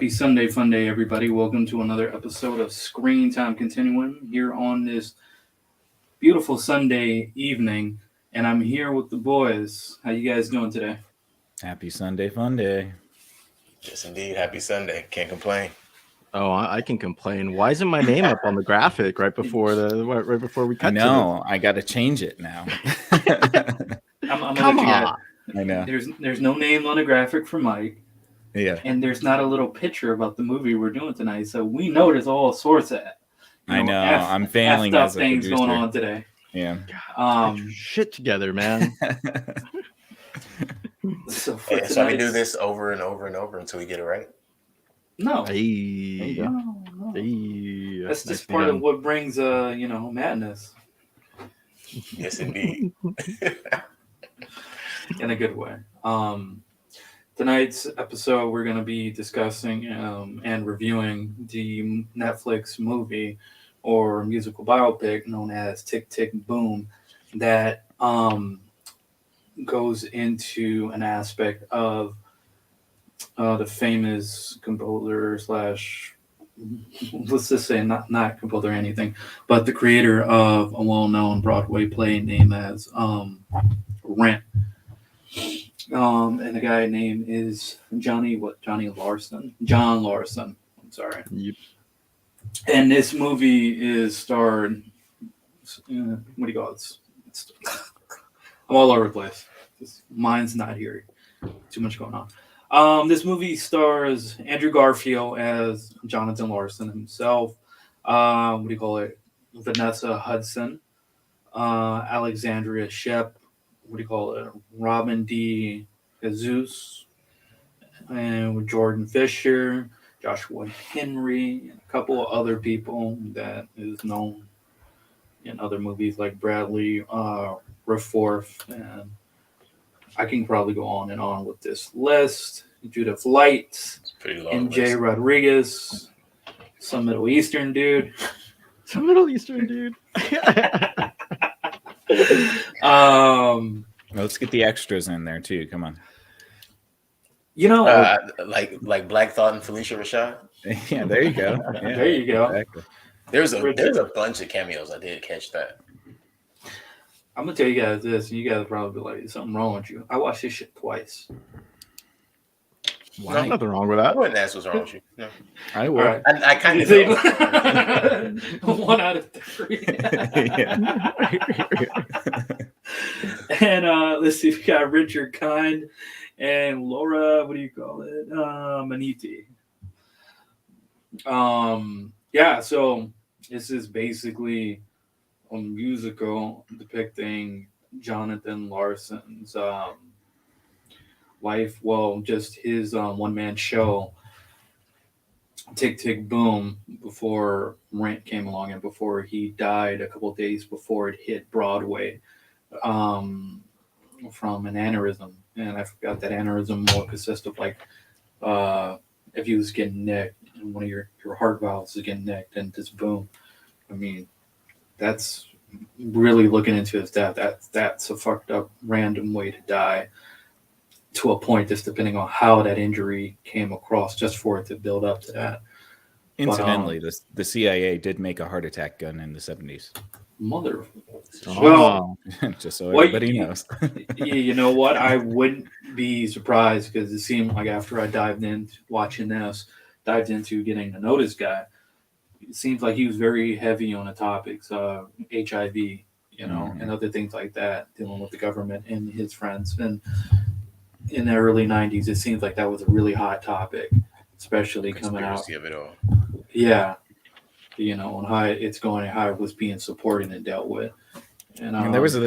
Happy Sunday, fun day, everybody. Welcome to another episode of Screen Time Continuing here on this beautiful Sunday evening. And I'm here with the boys. How you guys doing today? Happy Sunday, fun day. Yes, indeed. Happy Sunday. Can't complain. Oh, I can complain. Why isn't my name up on the graphic right before we cut? I know. I got to change it now. I'm Come gonna on. I know. There's no name on the graphic for Mike, Yeah, and there's not a little picture about the movie we're doing tonight. So we know there's all sorts of I know. I'm failing effed up as a things producer. going on today. Yeah. Get your shit together, man. So for Yeah, so we do tonight's- this over and over and over until we get it right. No, Hey, no, no. hey. That's Nice just part of man. what brings madness Yes, indeed. in a good way. Tonight's episode, we're going to be discussing and reviewing the Netflix movie or musical biopic known as Tick Tick Boom that goes into an aspect of the famous composer slash, let's just say not composer or anything, but the creator of a well-known Broadway play named as Rent. And the guy name is John Larson. I'm sorry. Yep. And this movie is starred. What do you call it? I'm all over the place. Mine's not here. Too much going on. This movie stars Andrew Garfield as Jonathan Larson himself. What do you call it? Vanessa Hudson, Alexandria Shep. What do you call it? Robin D. Jesus, and with Jordan Fisher, Joshua Henry, and a couple of other people that is known in other movies like Bradley Reforth, and I can probably go on and on with this list. Judith Light, It's a pretty long MJ list. Rodriguez, some Middle Eastern dude. Some Middle Eastern dude. Let's get the extras in there too. Come on. Like Black Thought and Felicia Rashad. Yeah, there you go. Yeah, There you go. exactly. There's a bunch of cameos. I did catch that. I'm gonna tell you guys this, and you guys probably be like, "There's something wrong with you." I watched this shit twice. There's nothing wrong with that. I wouldn't ask what's wrong with you. No. I All will. right. I kind of You know. think- 1 out of 3. And let's see, we got Richard Kind and Laura, what do you call it? Maniti. Yeah, so this is basically a musical depicting Jonathan Larson's life. Well, just his one-man show, Tick Tick Boom, before Rent came along and before he died a couple of days before it hit Broadway from an aneurysm. And I forgot that aneurysm will consist of like if you was getting nicked and one of your heart valves is getting nicked and just boom. I mean, that's really looking into his death. That's a fucked up random way to die, to a point just depending on how that injury came across, just for it to build up to that. Incidentally, the CIA did make a heart attack gun in the 70s. Mother. Oh. Just so What everybody you- knows. You know what? I wouldn't be surprised, because it seemed like after I dived into getting to know this guy, it seems like he was very heavy on the topics of HIV, and other things like that, dealing with the government and his friends. And in the early 90s, it seems like that was a really hot topic, especially coming out. Conspiracy of it all. Yeah. And how it's going and how it was being supported and dealt with. And And there's a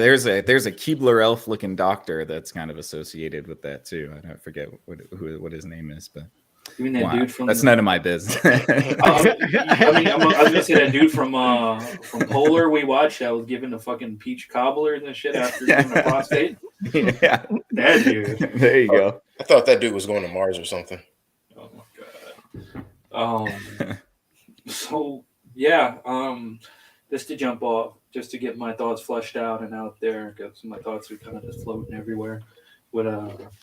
Keebler elf looking doctor that's kind of associated with that too. I don't forget what his name is, but even that dude from that's none of my business. I was gonna say that dude from Polar we watched that was given the fucking peach cobbler and shit after getting a prostate. Yeah, That dude. there you go. I thought that dude was going to Mars or something. Oh my god. So yeah. Just to jump off, just to get my thoughts flushed out and out there, because my thoughts are kind of just floating everywhere with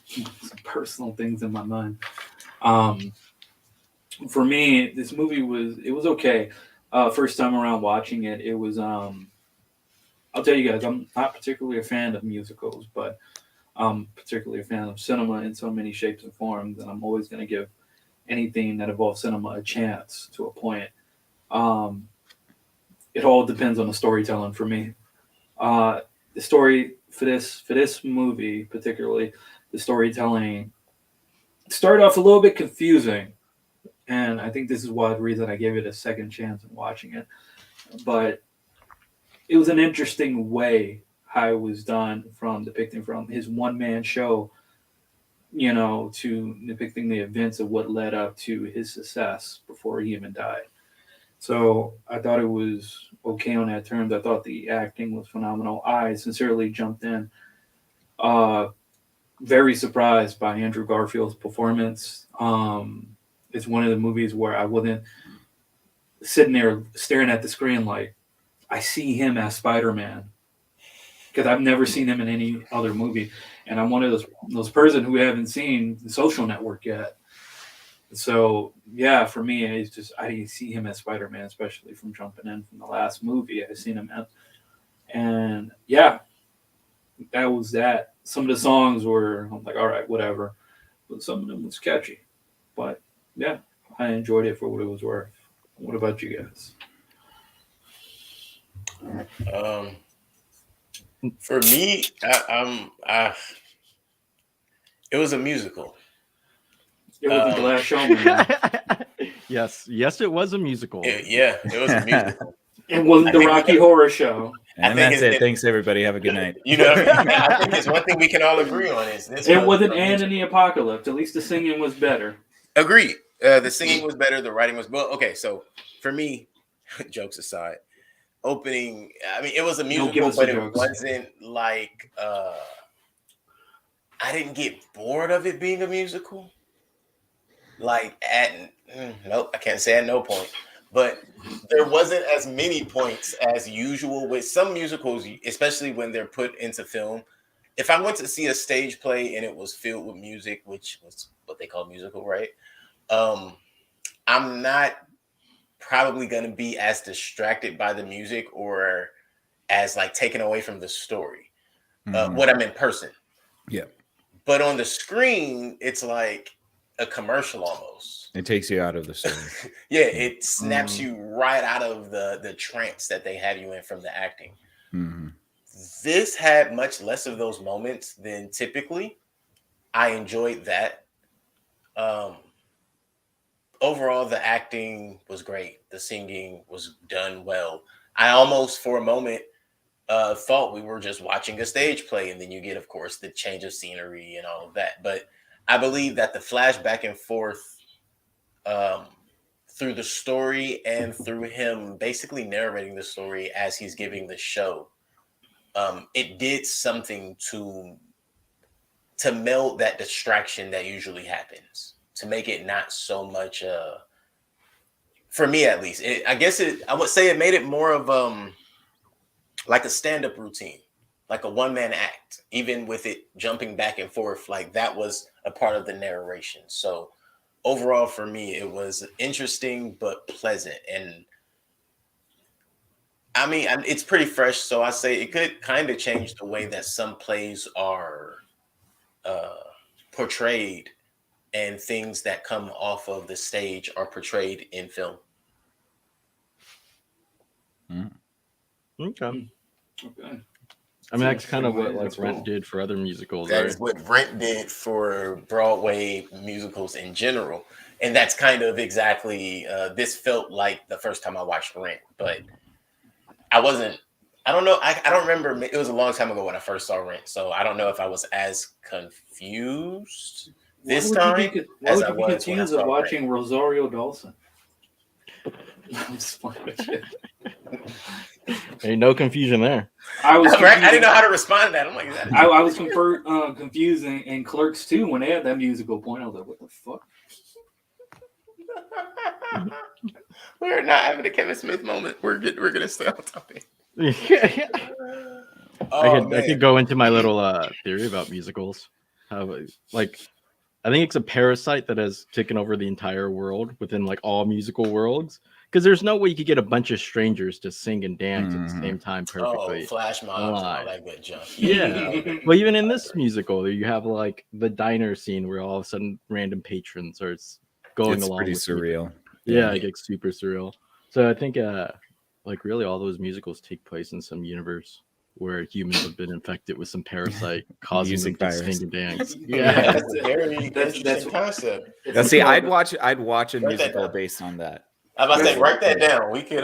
some personal things in my mind. for me, this movie was okay. First time around watching it, it was I'll tell you guys, I'm not particularly a fan of musicals, but I'm particularly a fan of cinema in so many shapes and forms, and I'm always going to give anything that involves cinema a chance to a point. Um, it all depends on the storytelling for me. The story for this movie, particularly, the storytelling started off a little bit confusing, and I think this is why the reason I gave it a second chance in watching it. But it was an interesting way how it was done from depicting from his one man show, to depicting the events of what led up to his success before he even died. So I thought it was okay on that terms. I thought the acting was phenomenal. I sincerely jumped in. Uh, Very surprised by Andrew Garfield's performance. It's one of the movies where I wasn't sitting there staring at the screen like I see him as Spider-Man because I've never seen him in any other movie, and I'm one of those person who haven't seen The Social Network yet. So yeah, for me, it's just I didn't see him as Spider-Man, especially from jumping in from the last movie I seen him in, and yeah, that was that. Some of the songs were I'm like, all right, whatever, but some of them was catchy. But yeah, I enjoyed it for what it was worth. What about you guys? Um, for me, it was a musical. It was the Glass Showman. Man. Yes, it was a musical. It was a musical. It wasn't the Rocky Horror Show. And that's it. Thanks, everybody. Have a good night. You know, I think it's one thing we can all agree on is this. It wasn't Anne in the Apocalypse. At least the singing was better. Agreed. The singing was better. The writing was well. Okay, so for me, jokes aside, opening. I mean, it was a musical, but it wasn't like. I didn't get bored of it being a musical. Like nope, I can't say at no point. But there wasn't as many points as usual with some musicals, especially when they're put into film. If I went to see a stage play and it was filled with music, which was what they call musical, right? I'm not probably going to be as distracted by the music or as like taken away from the story when I'm in person. Yeah. But on the screen, it's like a commercial almost. It takes you out of the story. Yeah, it snaps you right out of the trance that they have you in from the acting. Mm-hmm. This had much less of those moments than typically. I enjoyed that. Overall, the acting was great. The singing was done well. I almost, for a moment, thought we were just watching a stage play, and then you get, of course, the change of scenery and all of that. But I believe that the flash back and forth through the story and through him basically narrating the story as he's giving the show, it did something to meld that distraction that usually happens, to make it not so much, for me at least. I would say it made it more of like a stand-up routine, like a one-man act, even with it jumping back and forth, like that was a part of the narration. So overall, for me, it was interesting but pleasant. And I mean, it's pretty fresh, so I say it could kind of change the way that some plays are portrayed and things that come off of the stage are portrayed in film. Okay. Okay. I mean, that's kind of what like Rent did for other musicals. That is what Rent did for Broadway musicals in general. And that's kind of exactly, this felt like the first time I watched Rent, but I don't know. I don't remember. It was a long time ago when I first saw Rent. So I don't know if I was as confused this time as I was when I saw watching Rosario Dawson. I'm just playing with you. Ain't no confusion there. I didn't know how to respond to that. I'm like, I was confused in Clerks 2 when they had that musical point. I was like, what the fuck? We're not having a Kevin Smith moment. We're gonna stay on topic. I could go into my little theory about musicals. Like I think it's a parasite that has taken over the entire world within like all musical worlds. Because there's no way you could get a bunch of strangers to sing and dance at the same time perfectly. Flash mobs and all alive. that good junk. Yeah. Well, even in this musical, you have like the diner scene where all of a sudden random patrons are going It's along. pretty with surreal. Yeah, it gets super surreal. So I think like really all those musicals take place in some universe where humans have been infected with some parasite causing them Music to virus. sing and dance. Yeah, Yeah. that's a very That's- interesting concept. Now, see, I'd watch a Write that musical down. based on that. I was about to say, write that down. We could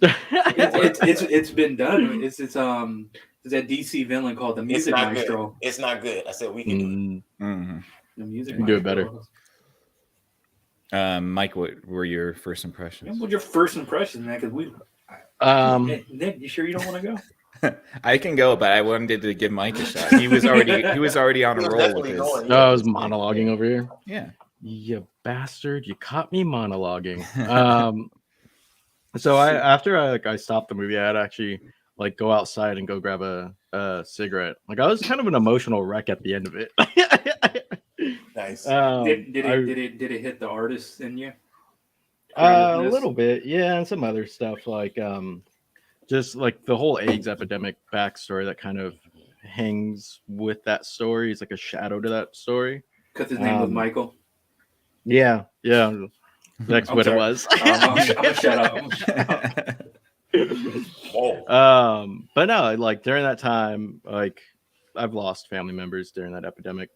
It's been done. It's that DC villain called the it's Music not Maestro. good. It's not good. I said we can do it. Mhm. The Music You can do it Maestro. Mike, what were your first impressions? What's your first impression, man? Because Hey, Nick, you sure you don't want to go? I can go, but I wanted to give Mike a shot. He was already on He a was roll with definitely his. going. I was monologuing over here. Yeah. You bastard! You caught me monologuing. So after I stopped the movie, I had to actually like go outside and go grab a cigarette. Like I was kind of an emotional wreck at the end of it. Nice. Did it hit the artist in you? A little bit, yeah, and some other stuff like just like the whole AIDS epidemic backstory that kind of hangs with that story. It's like a shadow to that story. Because his name was Michael. Yeah. That's I'm what sorry. it was. I'm gonna shut up. Whoa. But no, like during that time, like I've lost family members during that epidemic,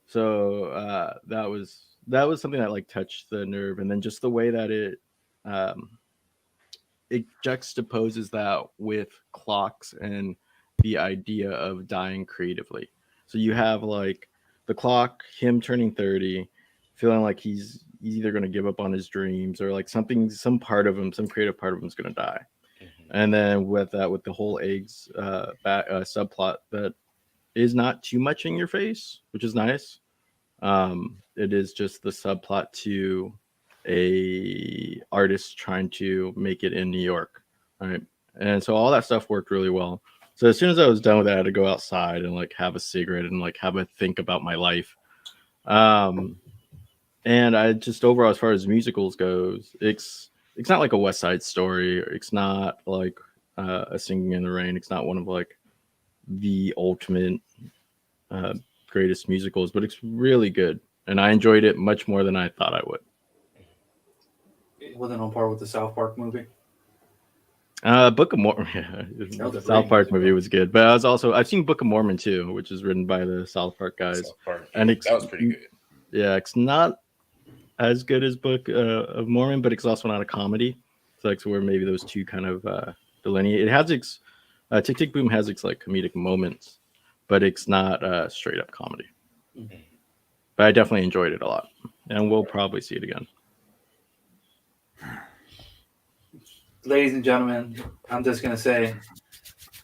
so that was something that like touched the nerve, and then just the way that it juxtaposes that with clocks and the idea of dying creatively. So you have like the clock, him turning 30, feeling like he's either going to give up on his dreams or like some part of him, some creative part of him is going to die. And then with the whole eggs subplot that is not too much in your face, which is nice. It is just the subplot to a artist trying to make it in New York, right? And so all that stuff worked really well. So as soon as I was done with that, I had to go outside and like have a cigarette and like have a think about my life. And I just overall, as far as musicals goes, it's not like a West Side Story. It's not like a Singing in the Rain. It's not one of like the ultimate greatest musicals, but it's really good, and I enjoyed it much more than I thought I would. It wasn't on par with the South Park movie. Book of Mormon, the South Park movie was good, but I've seen Book of Mormon too, which is written by the South Park guys, and that was pretty good. Yeah, it's not as good as Book of Mormon, but it's also not a comedy. So like where maybe those two kind of delineate. It has its Tick Tick Boom has its like comedic moments, but it's not straight up comedy. Mm-hmm. But I definitely enjoyed it a lot, and we'll probably see it again. Ladies and gentlemen, I'm just gonna say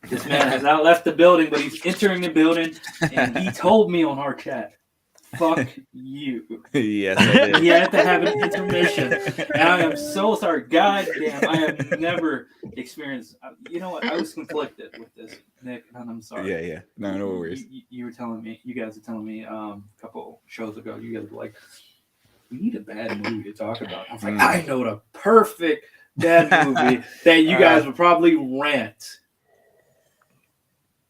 this man has not left the building, but he's entering the building, and he told me on our chat, "Fuck you." Yes, I did. He had to have an intermission, and I am so sorry. God damn, I have never experienced. You know what? I was conflicted with this, Nick, and I'm sorry. Yeah. No worries. You were telling me, you guys were telling me a couple shows ago, you guys were like, "We need a bad movie to talk about." I was like, I know the perfect bad movie that you guys would probably rent.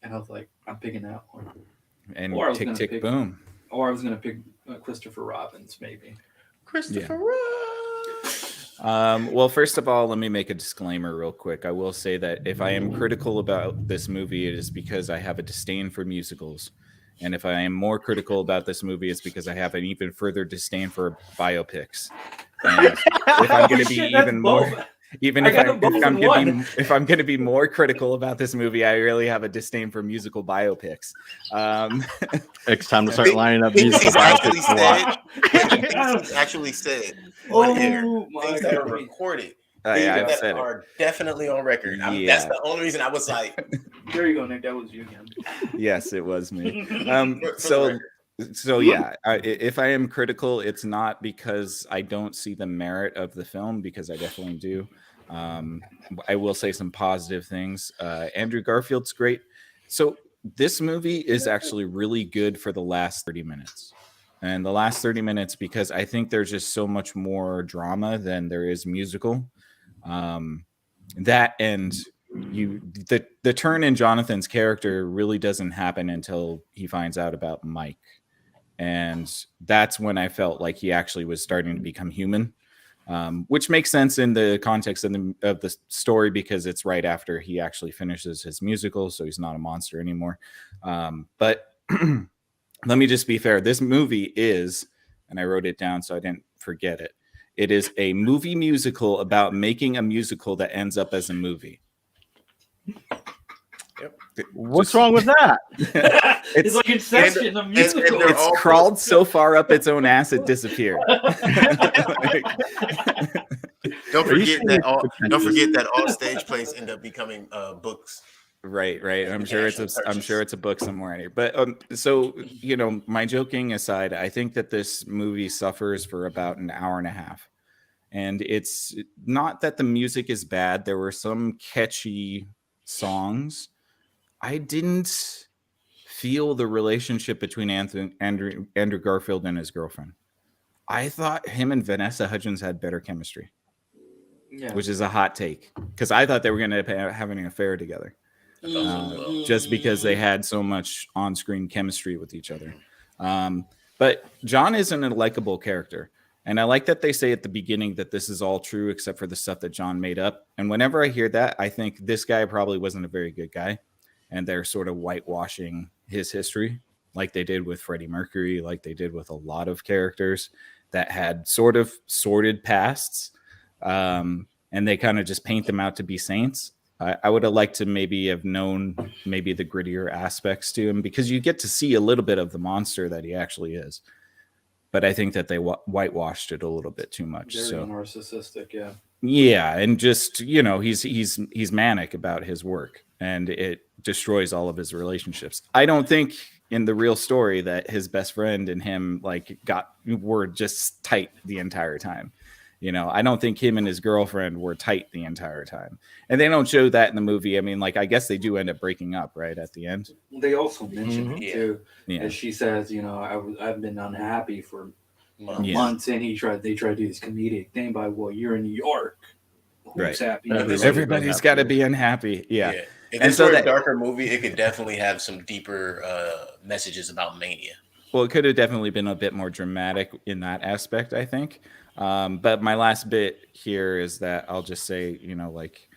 And I was like, I'm picking that one. And Tick Tick Boom. Or I was going to pick Christopher Robbins, maybe. Christopher Robbins. Well, first of all, let me make a disclaimer real quick. I will say that if I am critical about this movie, it is because I have a disdain for musicals. And if I am more critical about this movie, it's because I have an even further disdain for biopics. And if I'm going to be even more... Even if I'm going to be more critical about this movie, I really have a disdain for musical biopics. It's time to start lining up musical biopics. Actually said Oh things that are recorded. I've said are definitely on record. Yeah. That's the only reason I was like, there you go, Nick. That was you again. Yes, it was me. So yeah, if I am critical, it's not because I don't see the merit of the film, because I definitely do. I will say some positive things. Andrew Garfield's great. So this movie is actually really good for the last 30 minutes. And the last 30 minutes, because I think there's just so much more drama than there is musical. That and the turn in Jonathan's character really doesn't happen until he finds out about Mike. And that's when I felt like he actually was starting to become human, which makes sense in the context of the story, because it's right after he actually finishes his musical, so he's not a monster anymore. But let me just be fair. This movie is, and I wrote it down so I didn't forget it, it is a movie musical about making a musical that ends up as a movie. What's wrong with that? It's like Inception, the musical. It's crawled so far up its own ass it disappeared. Don't forget that all stage plays end up becoming books. Right. I'm sure it's a book somewhere. But so, you know, my joking aside, I think that this movie suffers for about an hour and a half. And it's not that the music is bad. There were some catchy songs. I didn't feel the relationship between Andrew Garfield and his girlfriend. I thought him and Vanessa Hudgens had better chemistry, which is a hot take, because I thought they were going to be having an affair together, just because they had so much on-screen chemistry with each other. But John isn't a likable character. And I like that they say at the beginning that this is all true except for the stuff that John made up. And whenever I hear that, I think this guy probably wasn't a very good guy. And they're sort of whitewashing his history like they did with Freddie Mercury, like they did with a lot of characters that had sort of sordid pasts. And they kind of just paint them out to be saints. I would have liked to maybe have known maybe the grittier aspects to him, because you get to see a little bit of the monster that he actually is. But I think that they whitewashed it a little bit too much. Very so narcissistic, yeah. Yeah, and just, you know, he's manic about his work, and it destroys all of his relationships. I don't think in the real story that his best friend and him were just tight the entire time. You know, I don't think him and his girlfriend were tight the entire time. And they don't show that in the movie. I mean, like, I guess they do end up breaking up right at the end. They also mention it too. Yeah. As she says, you know, I've been unhappy for months, and they tried to do this comedic thing by, well, you're in New York. Who's happy? Everybody's got to be unhappy. Yeah. If this were a darker movie, it could definitely have some deeper messages about mania. Well, it could have definitely been a bit more dramatic in that aspect, I think. But my last bit here is that I'll just say, you know, like,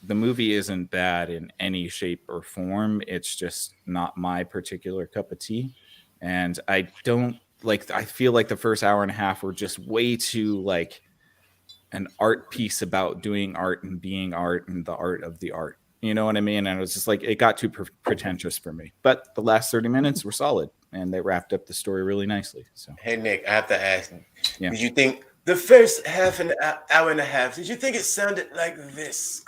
the movie isn't bad in any shape or form. It's just not my particular cup of tea. And I feel like the first hour and a half were just way too like an art piece about doing art and being art and the art of the art. You know what I mean? And it was just like, it got too pretentious for me. But the last 30 minutes were solid, and they wrapped up the story really nicely. So, hey, Nick, I have to ask, did you think the first half an hour and a half, did you think it sounded like this?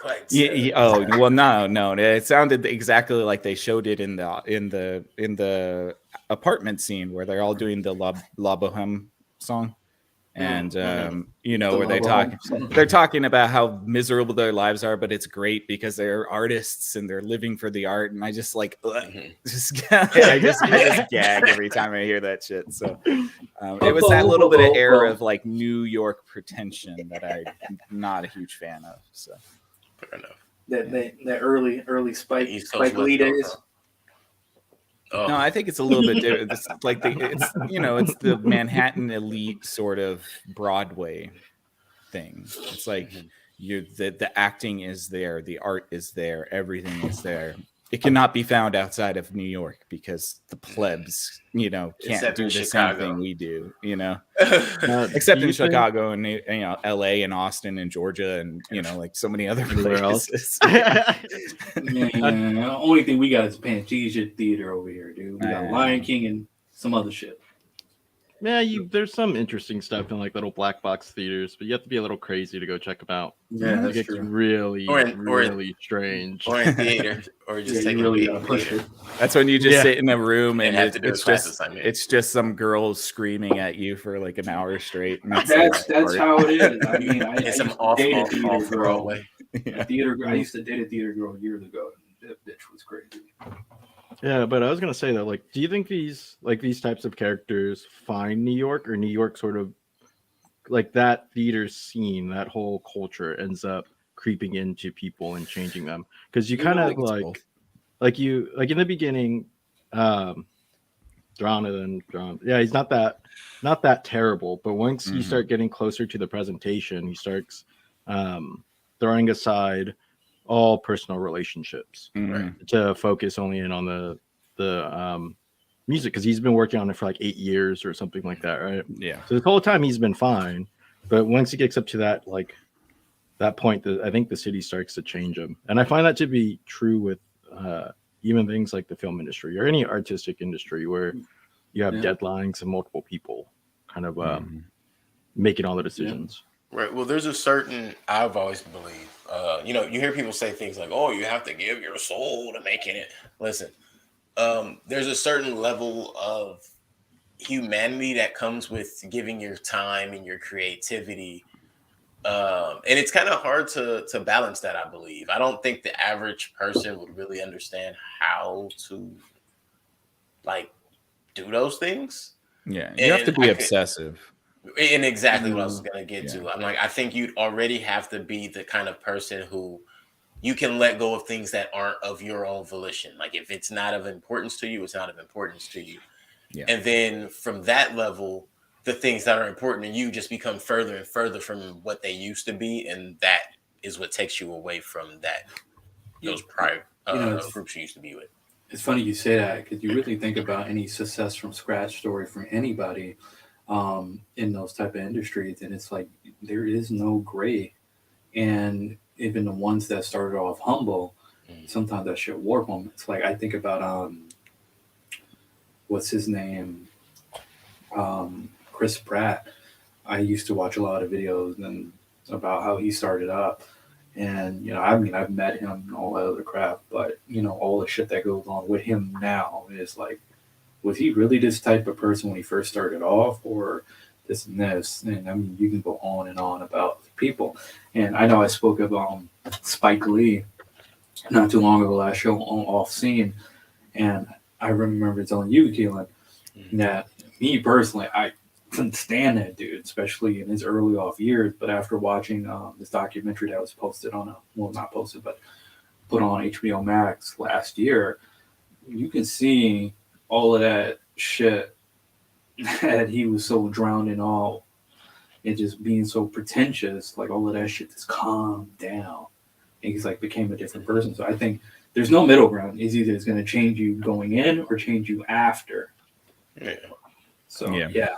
Oh, well, no. It sounded exactly like they showed it in the apartment scene where they're all doing the La Boheme song. And you know, where they're talking about how miserable their lives are, but it's great because they're artists and they're living for the art. And I just like I just gag every time I hear that shit. So it was that little bit of air of like New York pretension that I'm not a huge fan of. So fair enough. That early Spike Lee days. Oh. No, I think it's a little bit different. It's like it's the Manhattan elite sort of Broadway thing. It's like the acting is there, the art is there, everything is there. It cannot be found outside of New York because the plebs, you know, can't do the same thing we do, you know, except in Chicago and, you know, LA and Austin and Georgia and, you know, like so many other places. The only thing we got is Pantasia Theater over here, dude. We got Lion King and some other shit. Yeah, there's some interesting stuff in like little black box theaters, but you have to be a little crazy to go check them out. Yeah, that's it gets true. really strange. Or in theater, or just taking really a theater. That's when you just sit in a room and it's just some girls screaming at you for like an hour straight. And that's how it is. I mean, I it's some used to off date a theater girl. Broadway. I used to date a theater girl years ago. That bitch was crazy. Yeah, but I was gonna say that, like, do you think these types of characters find New York, or New York sort of like that theater scene, that whole culture ends up creeping into people and changing them? Because you kind I of think it's both. like in the beginning, um, Drawn. Yeah, he's not that terrible, but once you Mhm. start getting closer to the presentation, he starts throwing aside all personal relationships Mhm. to focus only in on the music, because he's been working on it for like 8 years or something like that, right? Yeah. So this whole time he's been fine, but once he gets up to that point, I think the city starts to change him, and I find that to be true with even things like the film industry or any artistic industry where you have Yeah. deadlines and multiple people kind of Mhm. making all the decisions. Right. Well, there's a certain, I've always believed, you hear people say things like, oh, you have to give your soul to making it. Listen, there's a certain level of humanity that comes with giving your time and your creativity. And it's kind of hard to balance that, I believe. I don't think the average person would really understand how to like do those things. Yeah. You have to And be I could, obsessive. and exactly what I was gonna get Yeah. to. I'm like, I think you'd already have to be the kind of person who you can let go of things that aren't of your own volition. Like if it's not of importance to you, it's not of importance to you. Yeah. And then from that level, the things that are important to you just become further and further from what they used to be, and that is what takes you away from those prior It's groups you used to be with. it's funny you say that because you really think about any success from scratch story from anybody in those type of industries, and it's like there is no gray, and even the ones that started off humble, Mm. sometimes that shit warp them. It's like I think about what's his name, Chris Pratt. I used to watch a lot of videos and about how he started up. And I mean, I've met him and all that other crap, but all the shit that goes on with him now is like, was he really this type of person when he first started off, or this and this? And I mean, you can go on and on about people. And I know I spoke of Spike Lee not too long ago, last show on Off Scene, and I remember telling you, Keelan, that me personally, I couldn't stand that dude, especially in his early off years. But after watching this documentary that was posted on not posted, but put on HBO Max last year, you can see all of that shit that he was so drowned in all and just being so pretentious, like all of that shit just calmed down. And he's like became a different person. So I think there's no middle ground. It's either it's going to change you going in or change you after. Yeah. So Yeah. yeah.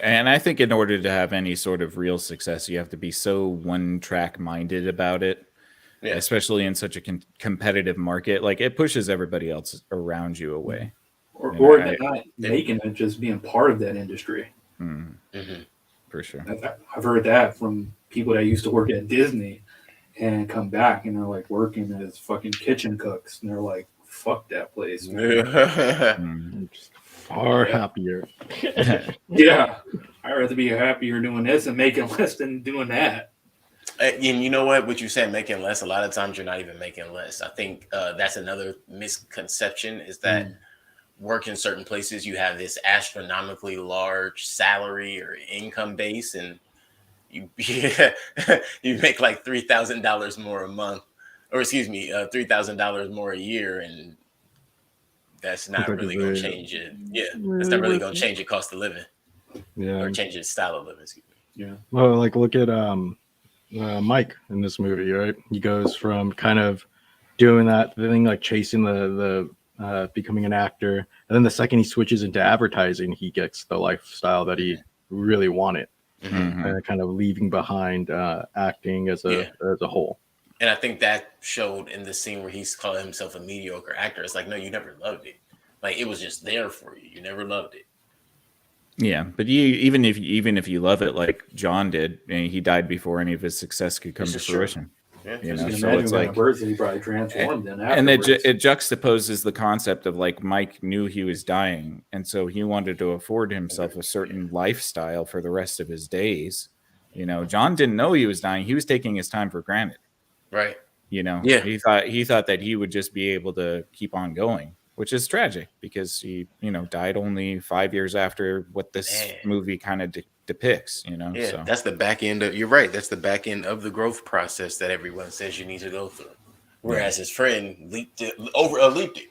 And I think in order to have any sort of real success, you have to be so one track minded about it, Yeah. especially in such a competitive market. Like it pushes everybody else around you away. Or, And or I- they're not making it, just being part of that industry. Mm, Mm-hmm. for sure. I've heard that from people that used to work at Disney and come back and they're like working as fucking kitchen cooks, and they're like, "Fuck that place." man." Mm. I'm just far Yeah. happier. Yeah, I'd rather be happier doing this and making less than doing that. And you know what you said, making less, a lot of times you're not even making less. I think that's another misconception, is that work in certain places, you have this astronomically large salary or income base, and you you make like $3,000 more a month, or excuse me, $3,000 more a year, and that's not Compared to really going to the- change it. Yeah, that's not really going to change your cost of living Yeah. or change your style of living. Excuse me. Yeah, Well, like look at Mike in this movie, right? He goes from kind of doing that thing, like chasing the becoming an actor, and then the second he switches into advertising, he gets the lifestyle that he really wanted, Mhm. and kind of leaving behind acting as a whole. And I think that showed in the scene where he's calling himself a mediocre actor. It's like, no, you never loved it. Like it was just there for you. You never loved it. Yeah, but even if you love it like John did, and he died before any of his success could come This to is true. fruition. Yeah, You you know, can so imagine it's what like, kind of person he probably transformed in and afterwards. it juxtaposes the concept of like Mike knew he was dying, and so he wanted to afford himself a certain lifestyle for the rest of his days. John didn't know he was dying; he was taking his time for granted. right. Yeah, Yeah. he thought that he would just be able to keep on going, which is tragic because he, died only 5 years after what this movie kind of depicts, Yeah, so that's the back end of, you're right. That's the back end of the growth process that everyone says you need to go through. Whereas his friend leaped it.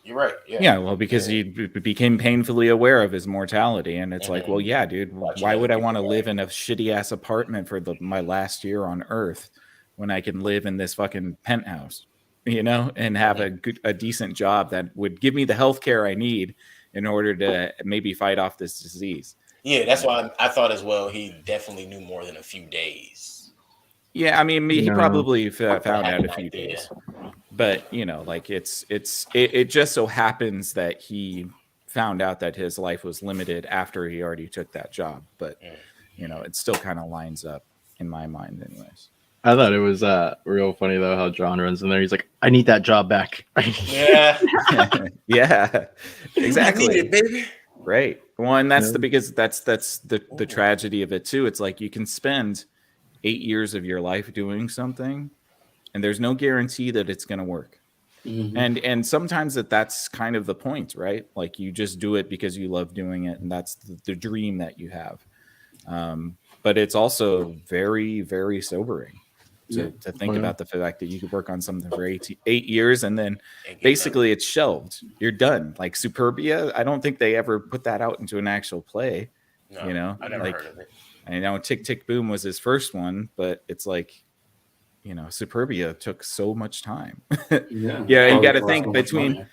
You're right. Yeah, well, because he became painfully aware of his mortality, and it's like, well, yeah, dude, why would I want to live in a shitty ass apartment for my last year on Earth when I can live in this fucking penthouse, and have a decent job that would give me the health care I need in order to maybe fight off this disease. Yeah, that's why I thought as well. He definitely knew more than a few days. Yeah, I mean, he probably found out a few days. But it just so happens that he found out that his life was limited after he already took that job. But it still kind of lines up in my mind, anyways. I thought it was real funny though how John runs in there. He's like, "I need that job back." Yeah, yeah, exactly, I need it, baby. Right. Well, and that's because that's the tragedy of it too. It's like you can spend 8 years of your life doing something, and there's no guarantee that it's going to work. Mm-hmm. And sometimes that's kind of the point, right? Like you just do it because you love doing it, and that's the dream that you have. But it's also very, very sobering to think about the fact that you could work on something for 8 years and then basically it's shelved. You're done. Like Superbia, I don't think they ever put that out into an actual play. No, I never heard of it. I know Tick Tick Boom was his first one, but it's like, Superbia took so much time. You got to think between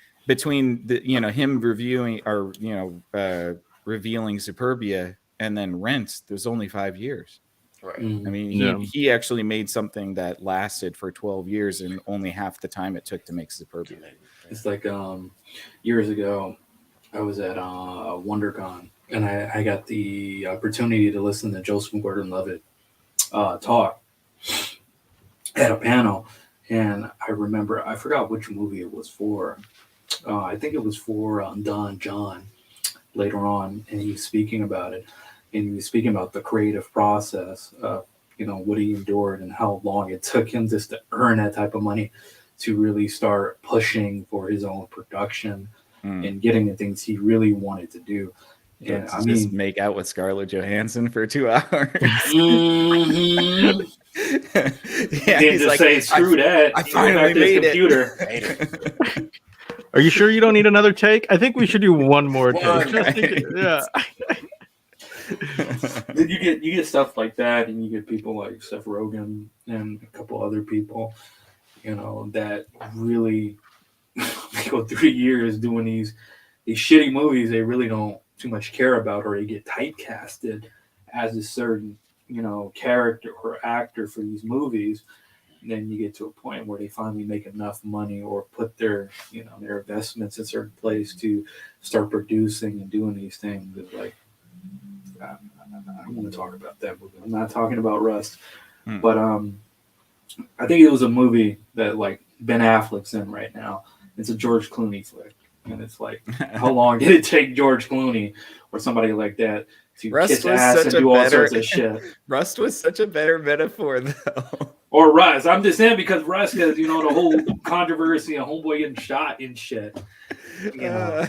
the, him reviewing or revealing Superbia and then Rent, there's only 5 years. Right. I mean, he actually made something that lasted for 12 years and only half the time it took to make Superbia. It's like years ago, I was at WonderCon, and I got the opportunity to listen to Joseph Gordon-Levitt talk at a panel. And I remember, I forgot which movie it was for. I think it was for Don John later on, and he was speaking about it. And he was speaking about the creative process of, what he endured and how long it took him just to earn that type of money to really start pushing for his own production and getting the things he really wanted to do. And just make out with Scarlett Johansson for 2 hours. Mm-hmm. He's like, say, screw that. I finally made it. Are you sure you don't need another take? I think we should do one more take. Yeah. You get stuff like that, and you get people like Seth Rogen and a couple other people, that really go 3 years doing these shitty movies they really don't too much care about, or they get typecasted as a certain character or actor for these movies. And then you get to a point where they finally make enough money or put their their investments in a certain place to start producing and doing these things. It's like, I don't want to talk about that movie. I'm not talking about Rust, but I think it was a movie that like Ben Affleck's in right now. It's a George Clooney flick, and it's like, how long did it take George Clooney or somebody like that to kiss ass and do all sorts of shit? Rust was such a better metaphor, though. Or Rust. I'm just saying because Rust has, the whole controversy and homeboy getting shot and shit. Yeah,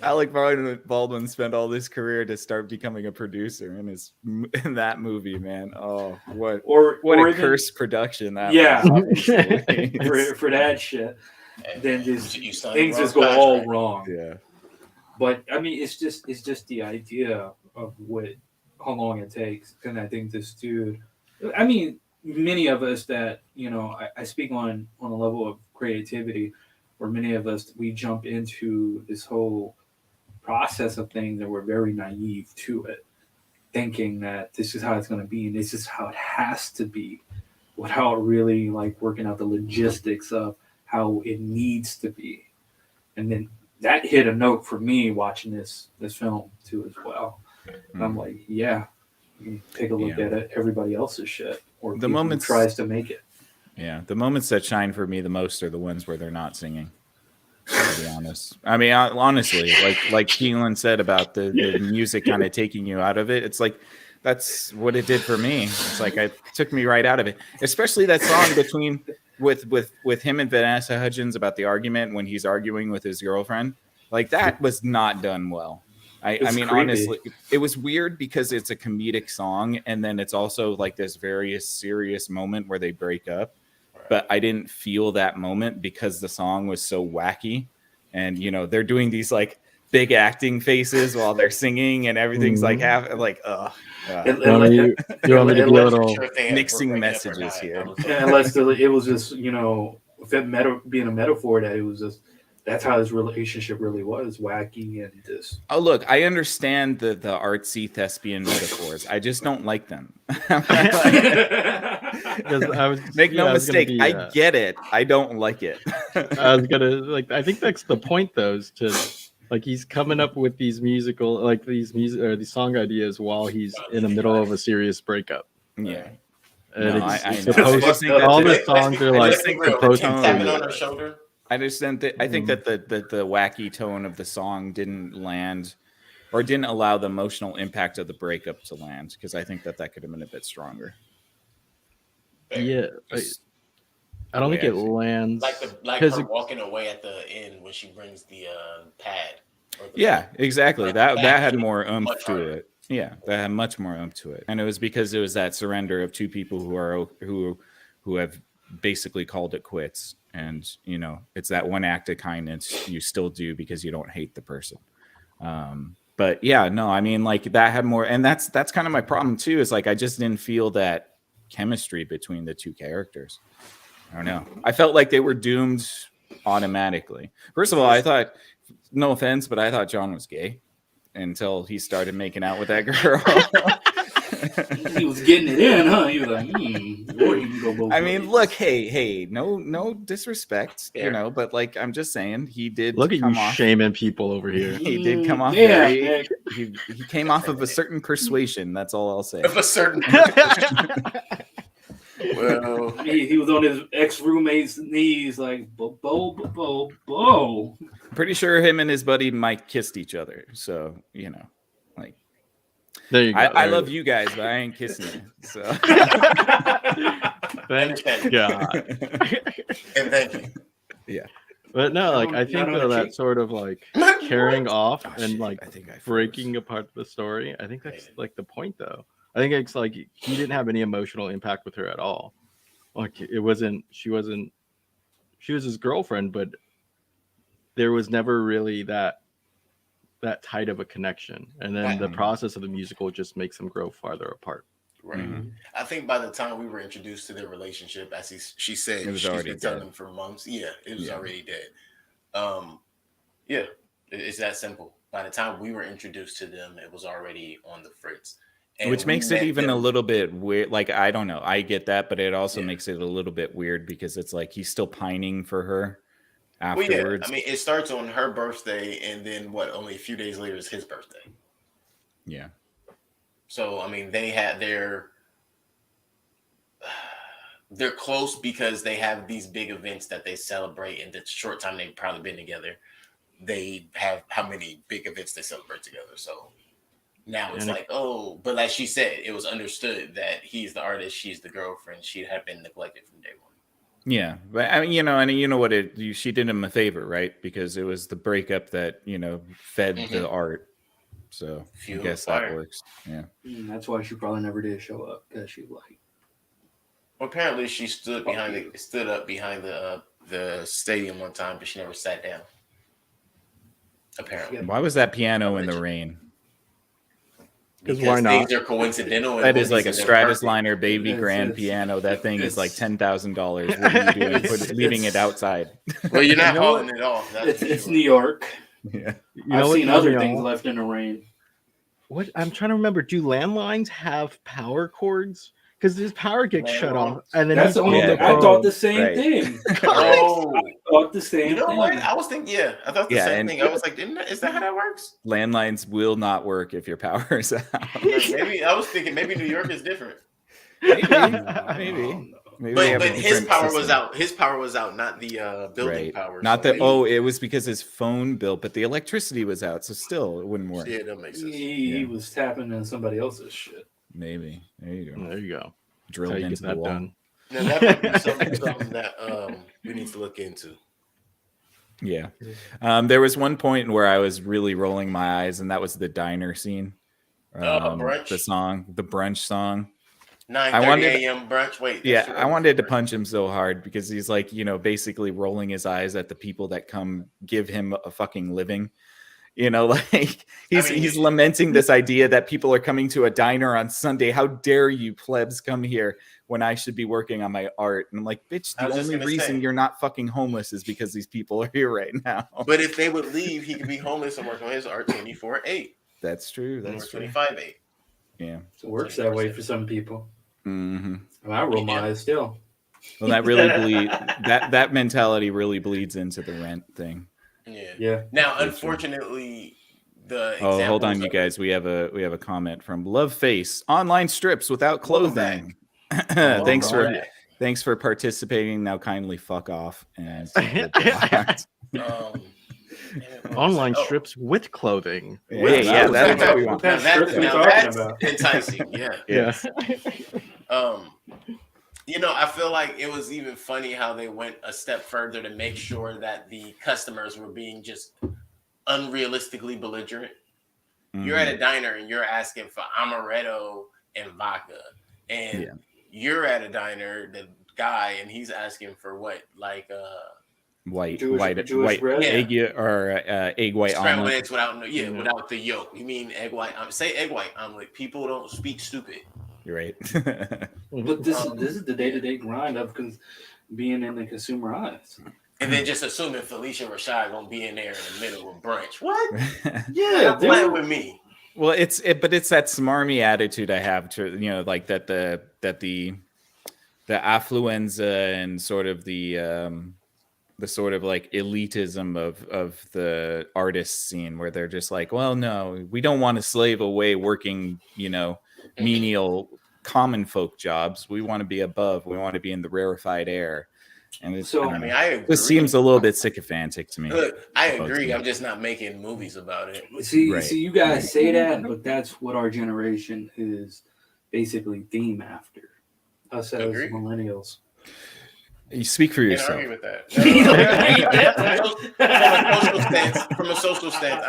Alec Baldwin spent all his career to start becoming a producer in that movie, man. Oh, what a cursed production that was. for that shit. Then things just go all wrong. Yeah. But I mean, it's just the idea of how long it takes. And I think this dude, I mean, many of us that, I speak on a level of creativity, where many of us, we jump into this whole process of things and we're very naive to it, thinking that this is how it's going to be and this is how it has to be, without really like working out the logistics of how it needs to be. And then that hit a note for me watching this film too as well. And I'm like, you take a look at it, everybody else's shit, or the moment tries to make it. Yeah, the moments that shine for me the most are the ones where they're not singing. To be honest, I mean, honestly, like Keelan said about the music kind of taking you out of it. It's like that's what it did for me. It's like it took me right out of it. Especially that song with him and Vanessa Hudgens about the argument when he's arguing with his girlfriend, like that was not done well. I mean, creepy. honestly, it was weird because it's a comedic song, and then it's also like this very serious moment where they break up. But I didn't feel that moment because the song was so wacky, and they're doing these like big acting faces while they're singing, and everything's like half like You want me to be a little mixing messages here. Unless it was just if it being a metaphor that it was just. That's how his relationship really was, wacky and just. Oh, look, I understand the artsy thespian metaphors. I just don't like them. Make no mistake, I get it. I don't like it. I was gonna I think that's the point, though, is to he's coming up with these musical these song ideas while he's in the middle of a serious breakup. Yeah. And no, it's supposed all the songs are like supposed tapping on her shoulder. I think that the wacky tone of the song didn't land, or didn't allow the emotional impact of the breakup to land, because I think that could have been a bit stronger. Yeah, I don't think it lands like her walking away at the end when she brings the pad. Yeah, exactly. That had more oomph to it. Yeah, that had much more oomph to it, and it was because it was that surrender of two people who have basically called it quits. And it's that one act of kindness you still do because you don't hate the person. But yeah, no, I mean, like that had more, and that's kind of my problem too. Is like I just didn't feel that chemistry between the two characters. I don't know. I felt like they were doomed automatically. First of all, I thought, no offense, but I thought John was gay until he started making out with that girl. He was getting it in, huh? He was like, or you can go both I mean, ways. look, hey, no disrespect, but like I'm just saying, he did look at come you off, shaming people over here. He did come off Yeah. he came off of a certain persuasion, that's all I'll say. Of a certain Well, he was on his ex-roommate's knees like, bo. Pretty sure him and his buddy Mike kissed each other, so like there you go. I love you guys, but I ain't kissing you. So thank God. And thank you. Yeah. But no, like I think that sort of like carrying off and like I think I breaking apart the story. I think that's like the point, though. I think it's like he didn't have any emotional impact with her at all. Like it wasn't. She was his girlfriend, but there was never really that tight of a connection. And then the process of the musical just makes them grow farther apart. Right. Mm-hmm. I think by the time we were introduced to their relationship, as she said, she's been telling them for months. Yeah, it was already dead. It's that simple. By the time we were introduced to them, it was already on the fritz. And which makes it even a little bit weird. Like, I don't know. I get that, but it also makes it a little bit weird because it's like he's still pining for her afterwards. I mean, it starts on her birthday, and then only a few days later is his birthday. Yeah. So, I mean, they're close because they have these big events that they celebrate in the short time they've probably been together. They have how many big events they celebrate together. So now it's but like she said, it was understood that he's the artist, she's the girlfriend. She had been neglected from day one. Yeah, but I mean, she did him a favor, right? Because it was the breakup that fed the art. So I guess that works. Yeah, that's why she probably never did show up, because she like. Well, apparently she stood up behind the stadium one time, but she never sat down. Apparently, why was that piano in the rain? Because why not? Things are coincidental. That is like a Stratosliner baby grand piano. That thing is like $10,000. What are you doing? Leaving it outside? Well, you're not hauling it off. It's New York. Yeah, I've seen other things left in the rain. What I'm trying to remember, do landlines have power cords? Because this power gets shut off, and then that's the only thing. I thought the same thing. I thought the same thing. You know what? I was thinking, I thought the same thing. I was like, is that how that works? Landlines will not work if your power is out. Maybe I was thinking maybe New York is different. Maybe. But his power was out. His power was out, not the building power. Not that. It was because his phone bill, but the electricity was out, so still it wouldn't work. Yeah, that makes sense. He was tapping in somebody else's shit. Maybe. There you go. There you go. Drilled into the wall. Done. Now that might be something that we need to look into. Yeah. There was one point where I was really rolling my eyes, and that was the diner scene. Brunch? The brunch song. 9:30 a.m. brunch. Wait. Yeah, I wanted to punch him so hard because he's like, basically rolling his eyes at the people that come give him a fucking living. Like he's lamenting this idea that people are coming to a diner on Sunday. How dare you plebs come here when I should be working on my art? And I'm like, bitch, the only reason you're not fucking homeless is because these people are here right now. But if they would leave, he could be homeless and work on his art 24/8. That's true. That's 25/8. Yeah. It works that way for some people. Mm-hmm. I roll my eyes still. Well, that really that mentality really bleeds into the rent thing. Yeah. Now, unfortunately, hold on, you guys. We have a comment from Love Face. Online strips without clothing. Thanks for participating. Now kindly fuck off. And online strips with clothing. That's what we want. That's enticing. Yeah. I feel like it was even funny how they went a step further to make sure that the customers were being just unrealistically belligerent. Mm-hmm. You're at a diner and you're asking for amaretto and vodka, and you're at a diner, the guy, and he's asking for what, like white bread? Egg or egg white scrambled omelet. eggs without the yolk. You mean egg white? Say egg white omelet. People don't speak stupid. You're right. But this is the day-to-day grind of being in the consumer eyes. And then just assuming Felicia Rashad gonna be in there in the middle of brunch. What? Yeah, playing with me. Well, it's that smarmy attitude I have to like that the affluenza and sort of the sort of like elitism of the artist scene, where they're just like, well, no, we don't want to slave away working, menial common folk jobs. We want to be above. We want to be in the rarefied air. And I agree. This seems a little bit sycophantic to me. Look, I agree. I'm just not making movies about it. See, you guys say that, but that's what our generation is basically theme after. Us as millennials. You speak for yourself. I agree with that. From a social stance,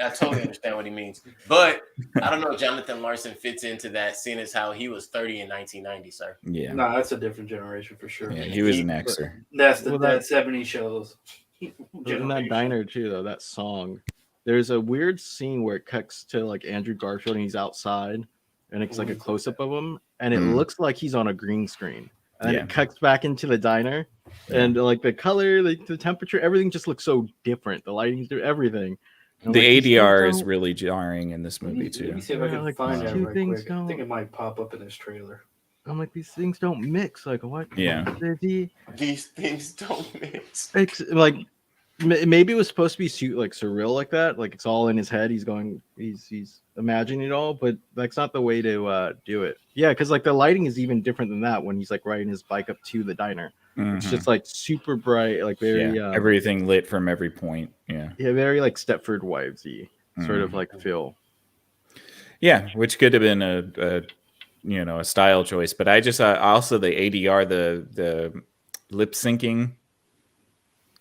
I totally understand what he means. But I don't know, Jonathan Larson fits into that, seeing as how he was 30 in 1990, sir. Yeah. No, that's a different generation for sure. Yeah, he was an exer. That's that 70s shows. In that diner too, though, that song. There's a weird scene where it cuts to like Andrew Garfield and he's outside, and it's like a close up of him, and it looks like he's on a green screen. And then it cuts back into the diner, and like the color, like the temperature, everything just looks so different. The lighting, everything. The ADR is really jarring in this movie too. Let me see if I can find that right quick. I think it might pop up in this trailer. I'm like, these things don't mix. Like what? Yeah. These things don't mix. It's like maybe it was supposed to be like surreal like that. Like it's all in his head. He's imagining it all, but that's not the way to do it. Yeah, because like the lighting is even different than that when he's like riding his bike up to the diner. Mm-hmm. It's just like super bright, like very everything lit from every point. Yeah, very like Stepford Wives-y sort of like feel. Yeah, which could have been a style choice, but I just also the ADR, the lip syncing.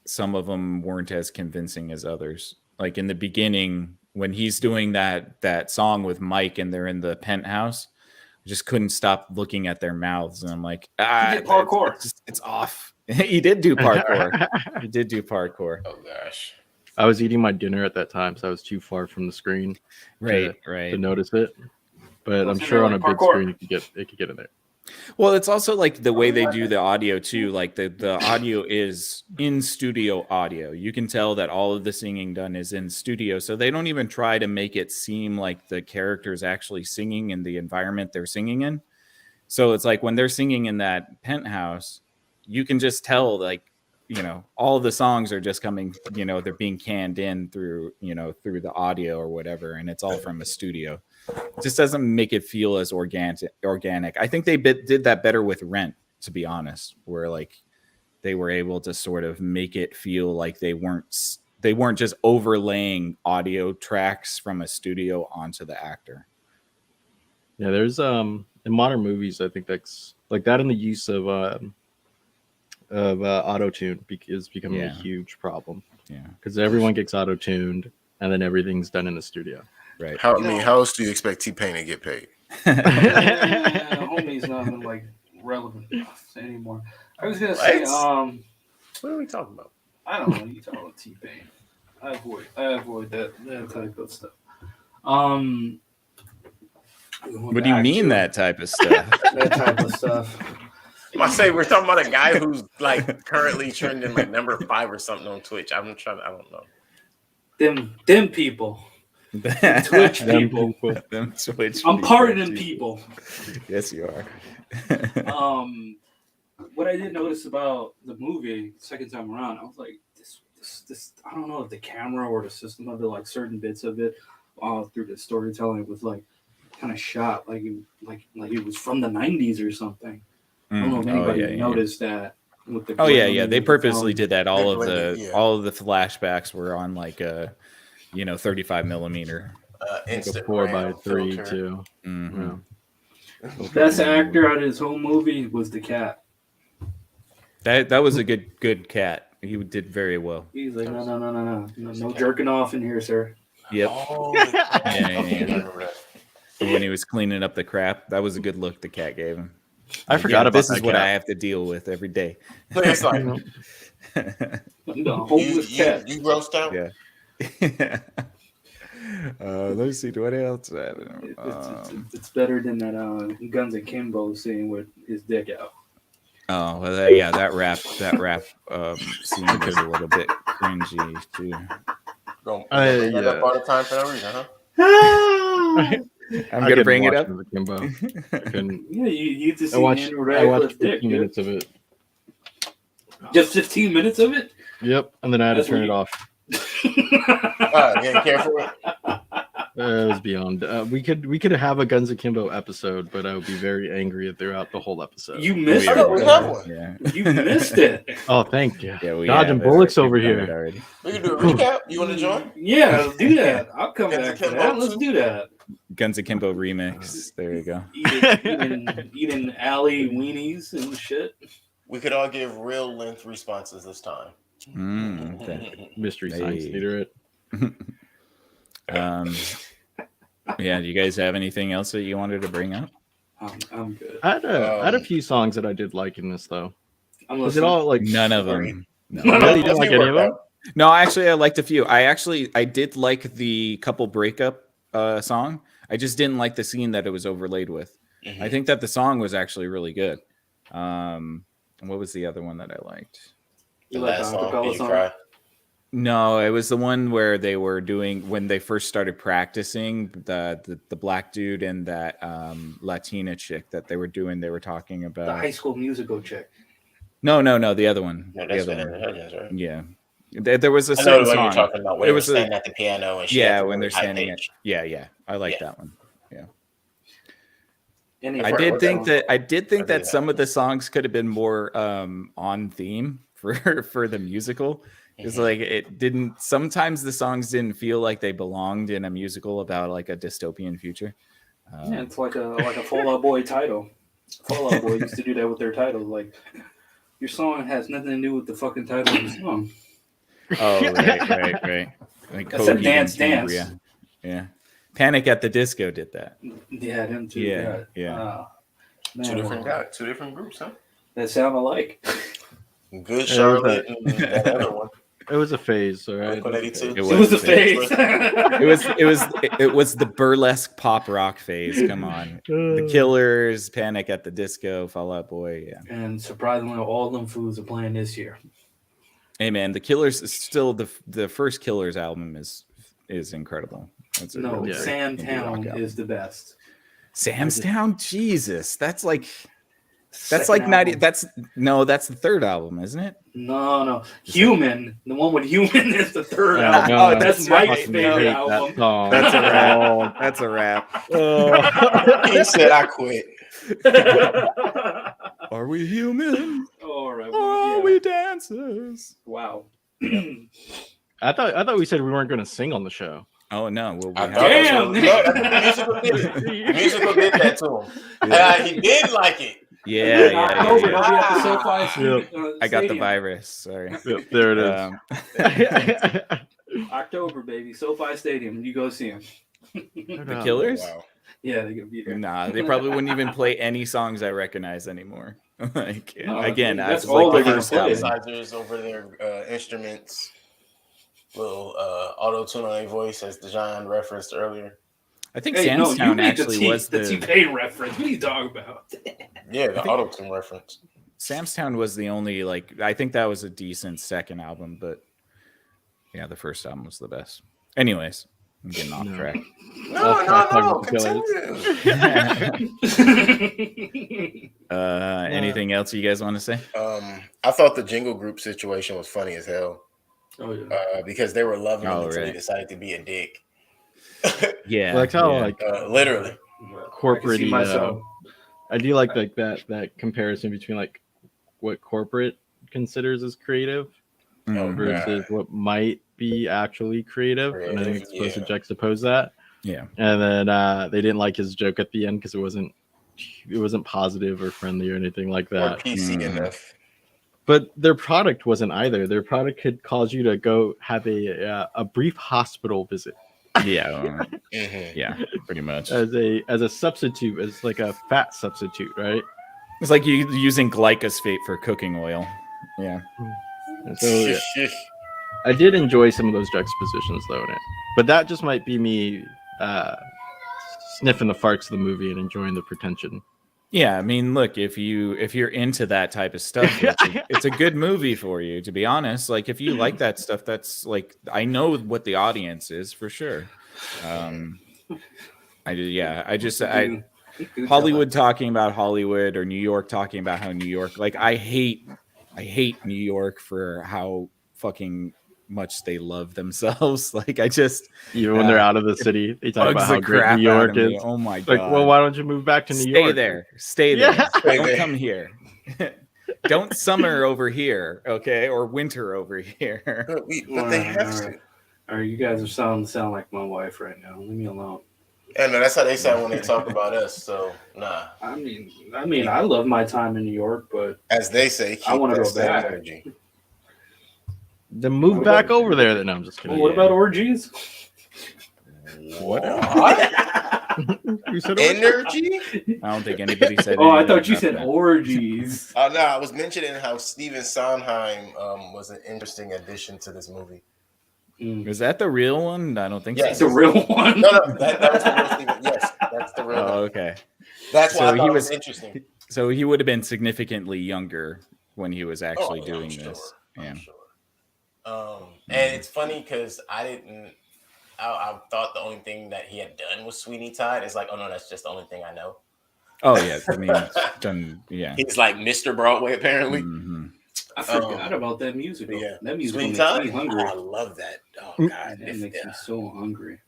Some of them weren't as convincing as others. Like in the beginning, when he's doing that song with Mike and they're in the penthouse, I just couldn't stop looking at their mouths, and I'm like, he did parkour. It's off. He did do parkour. Oh gosh. I was eating my dinner at that time, so I was too far from the screen to notice it. But I'm sure on a big screen it could get in there. Well, it's also like the way they do the audio too. Like the audio is in studio audio. You can tell that all of the singing done is in studio. So they don't even try to make it seem like the character's actually singing in the environment they're singing in. So it's like when they're singing in that penthouse, you can just tell like, all of the songs are just coming, they're being canned in through the audio or whatever. And it's all from a studio. It just doesn't make it feel as organic. I think they did that better with Rent, to be honest, where like they were able to sort of make it feel like they weren't just overlaying audio tracks from a studio onto the actor. Yeah, there's in modern movies, I think that's like that, and the use of auto tune is becoming a Yeah. huge problem. Yeah. Because everyone gets auto tuned, and then everything's done in the studio. Right. How else do you expect T-Pain to get paid? Homie's not like relevant enough anymore. I was gonna say, What are we talking about? I don't know. You talk about T-Pain. I avoid that type of stuff. What do you mean that type of stuff? That type of stuff. I say we're talking about a guy who's like currently trending like number 5 or something on Twitch. I don't know. Them people. Twitch people. Them Twitch I'm people. part of them people. Yes, you are. What I did notice about the movie second time around, I was like, this. I don't know if the camera or the system of it, like certain bits of it, through the storytelling, was like kind of shot like it was from the 90s or something. I don't know if anybody noticed that. With the They purposely did that. All of blended, all of the flashbacks were on like a 35 millimeter. Like a Instant 4x3 filter. too. Mhm. Yeah. Best actor out of his whole movie was the cat. That was a good cat. He did very well. He's like, no jerking off in here, sir. Yep. Oh, Yeah. When he was cleaning up the crap, that was a good look the cat gave him. I forgot about this that is what cat. I have to deal with every day. it's like The homeless cat. you roast out. Yeah. Let's see what else happened. It's better than that Guns Akimbo scene with his dick out. Oh well, that rap scene was a little bit cringy too. Go yeah. up all the time for no reason, huh? I'm gonna bring it up. Kimbo. Yeah, you just I see watched Andrew Radcliffe's dick, 15 dude. minutes of it. Just 15 minutes of it? Yep, and then I had to That's turn what it off. You didn't care for it. It was beyond. We could have a Guns Akimbo episode, but I would be very angry throughout the whole episode. You missed I thought we it. have one. Yeah. You missed it. Oh, thank you. Yeah, we Dodging have it. bullets over We've done it here. already. We can do a recap. You want to join? Yeah, let's do that. I'll come Guns back to Akimbo that. Let's too? do that. Guns Akimbo remix. There you go. Eating alley weenies and shit. We could all give real length responses this time. Okay. Mystery Science Hey. Theater. Yeah. Do you guys have anything else that you wanted to bring up? I'm good. I had a few songs that I did like in this though. I'm Was it listening. all like None of Sorry. them. No. Really, you didn't like any of them? No, actually, I liked a few. I did like the couple breakup song. I just didn't like the scene that it was overlaid with. I think that the song was actually really good. What was the other one that I liked? The You like last the song, acapella Did You song? Cry? No, it was the one where they were doing when they first started practicing the black dude and that Latina chick that they were doing. They were talking about The High School Musical chick. No, the other one. No, the that's other Vanessa one. Hudgens, right? Yeah, there was a I know certain the one song. you're talking about. When It they were was a- standing at the piano and she Yeah, had when they're really high standing at pitch. yeah. I like Yeah. that one. Any I of did them. think I that do some that. of the songs could have been more on theme for the musical. It's like it didn't. Sometimes the songs didn't feel like they belonged in a musical about like a dystopian future. Yeah, it's like a Fall Out Boy title. Fall Out Boy used to do that with their titles. Like, your song has nothing to do with the fucking title of the song. Oh, right. Like That's a Coheed and Dance. Cambria. Yeah. Panic at the Disco did that. Yeah, them two. Yeah. Man, Two different groups, huh? that sound alike. Good Charlotte and that other one. It was a phase, all right. Blink-182. It It was a phase. It was the burlesque pop rock phase. Come on. The Killers, Panic at the Disco, Fall Out Boy. Yeah. And surprisingly, all them foods are playing this year. Hey man, the Killers is still the first Killers album is incredible. That's a No, really great Sam indie rock Town album. is the best. Sam's Town. Jesus, that's like Second 90. album. That's the third album, isn't it? No. Human. The one with Human is the third Oh, album. no, That's that's Mike's right. favorite That album. song. That's a rap. That's a rap. He said, "I quit." Are we human? All right. Or well, are yeah. we dancers? Wow. I thought we said we weren't going to sing on the show. Oh no. Well, we I have- thought Damn, so. Look, the musical did it. The musical did that to him. Yeah. He did like it. Yeah, In October, yeah. they'll be at the SoFi I got the Stadium. virus. Sorry. Yep, there it is. October, baby, SoFi Stadium. You go see them. The Killers? Wow. Yeah, they could be there. Nah, they probably wouldn't even play any songs I recognize anymore. Like No, again, that's that's all like the they're gonna first play. album. Synthesizers over their instruments, little auto tune on their voice, as Dejan referenced earlier. I think Hey, no, you Samstown made actually was the the T-Pain reference. What are you talking about? Yeah, the I think- auto tune reference. Samstown was the only like I think that was a decent second album, but yeah, the first album was the best. Anyways, I'm getting off No. track. No, Talk about the continue. Anything else you guys want to say? I thought the Jingle Group situation was funny as hell Oh yeah. because they were loving him Oh, until he right. decided to be a dick. Yeah, Like how yeah. like Literally. corporate, I can see myself. I do like that comparison between like what corporate considers as creative Mhm. versus what might be actually creative, and I think it's supposed to Yeah. juxtapose that. Yeah. And then they didn't like his joke at the end because it wasn't positive or friendly or anything like Or that. PC Mhm. enough. But their product wasn't either. Their product could cause you to go have a brief hospital visit Yeah, Mhm. yeah, pretty much. as a substitute, as like a fat substitute, right? It's like you using glyphosate for cooking oil. Yeah. And so yeah, I did enjoy some of those juxtapositions though in it, but that just might be me sniffing the farts of the movie and enjoying the pretension. Yeah, I mean, look, if you're into that type of stuff, it's a good movie for you, to be honest. Like if you like that stuff, that's like I know what the audience is for sure. Hollywood talking about Hollywood or New York talking about how New York, like I hate New York for how fucking much they love themselves. Like I just Even when they're out of the city, they talk about bugs how the great crap New out York of me. is. Oh my god! Like, well, why don't you move back to New Stay York? there. Stay there. Yeah. Don't there. come here. Don't summer over here, okay? Or winter over here. But they have to. All right, you guys are sound like my wife right now. Leave me alone. Yeah, no, that's how they sound when they talk about us. So, nah. I mean, I love my time in New York, but As they say, keep I wanna that go same back. energy. Then move What back about- over there. Then no, I'm just kidding. what about orgies? What? You said Energy? I don't think anybody said. Oh, I anything thought you about said that. orgies. No, I was mentioning how Stephen Sondheim was an interesting addition to this movie. Is that the real one? I don't think Yes. The real one. No, that was the real Stephen. Yes, that's the real so. Oh, one. okay. That's why So I he thought it was- was interesting. So he would have been significantly younger when he was actually I'm doing sure, this. I'm Yeah. sure. And it's funny because I thought the only thing that he had done was Sweeney Todd. It's like, oh no, that's just the only thing I know. Oh yeah. I mean, it's done. Yeah. He's like Mr. Broadway, apparently. Mhm. I forgot about that musical. Yeah, That musical Sweeney makes Todd. me hungry. I love that. Oh Mm. god, That makes me so hungry.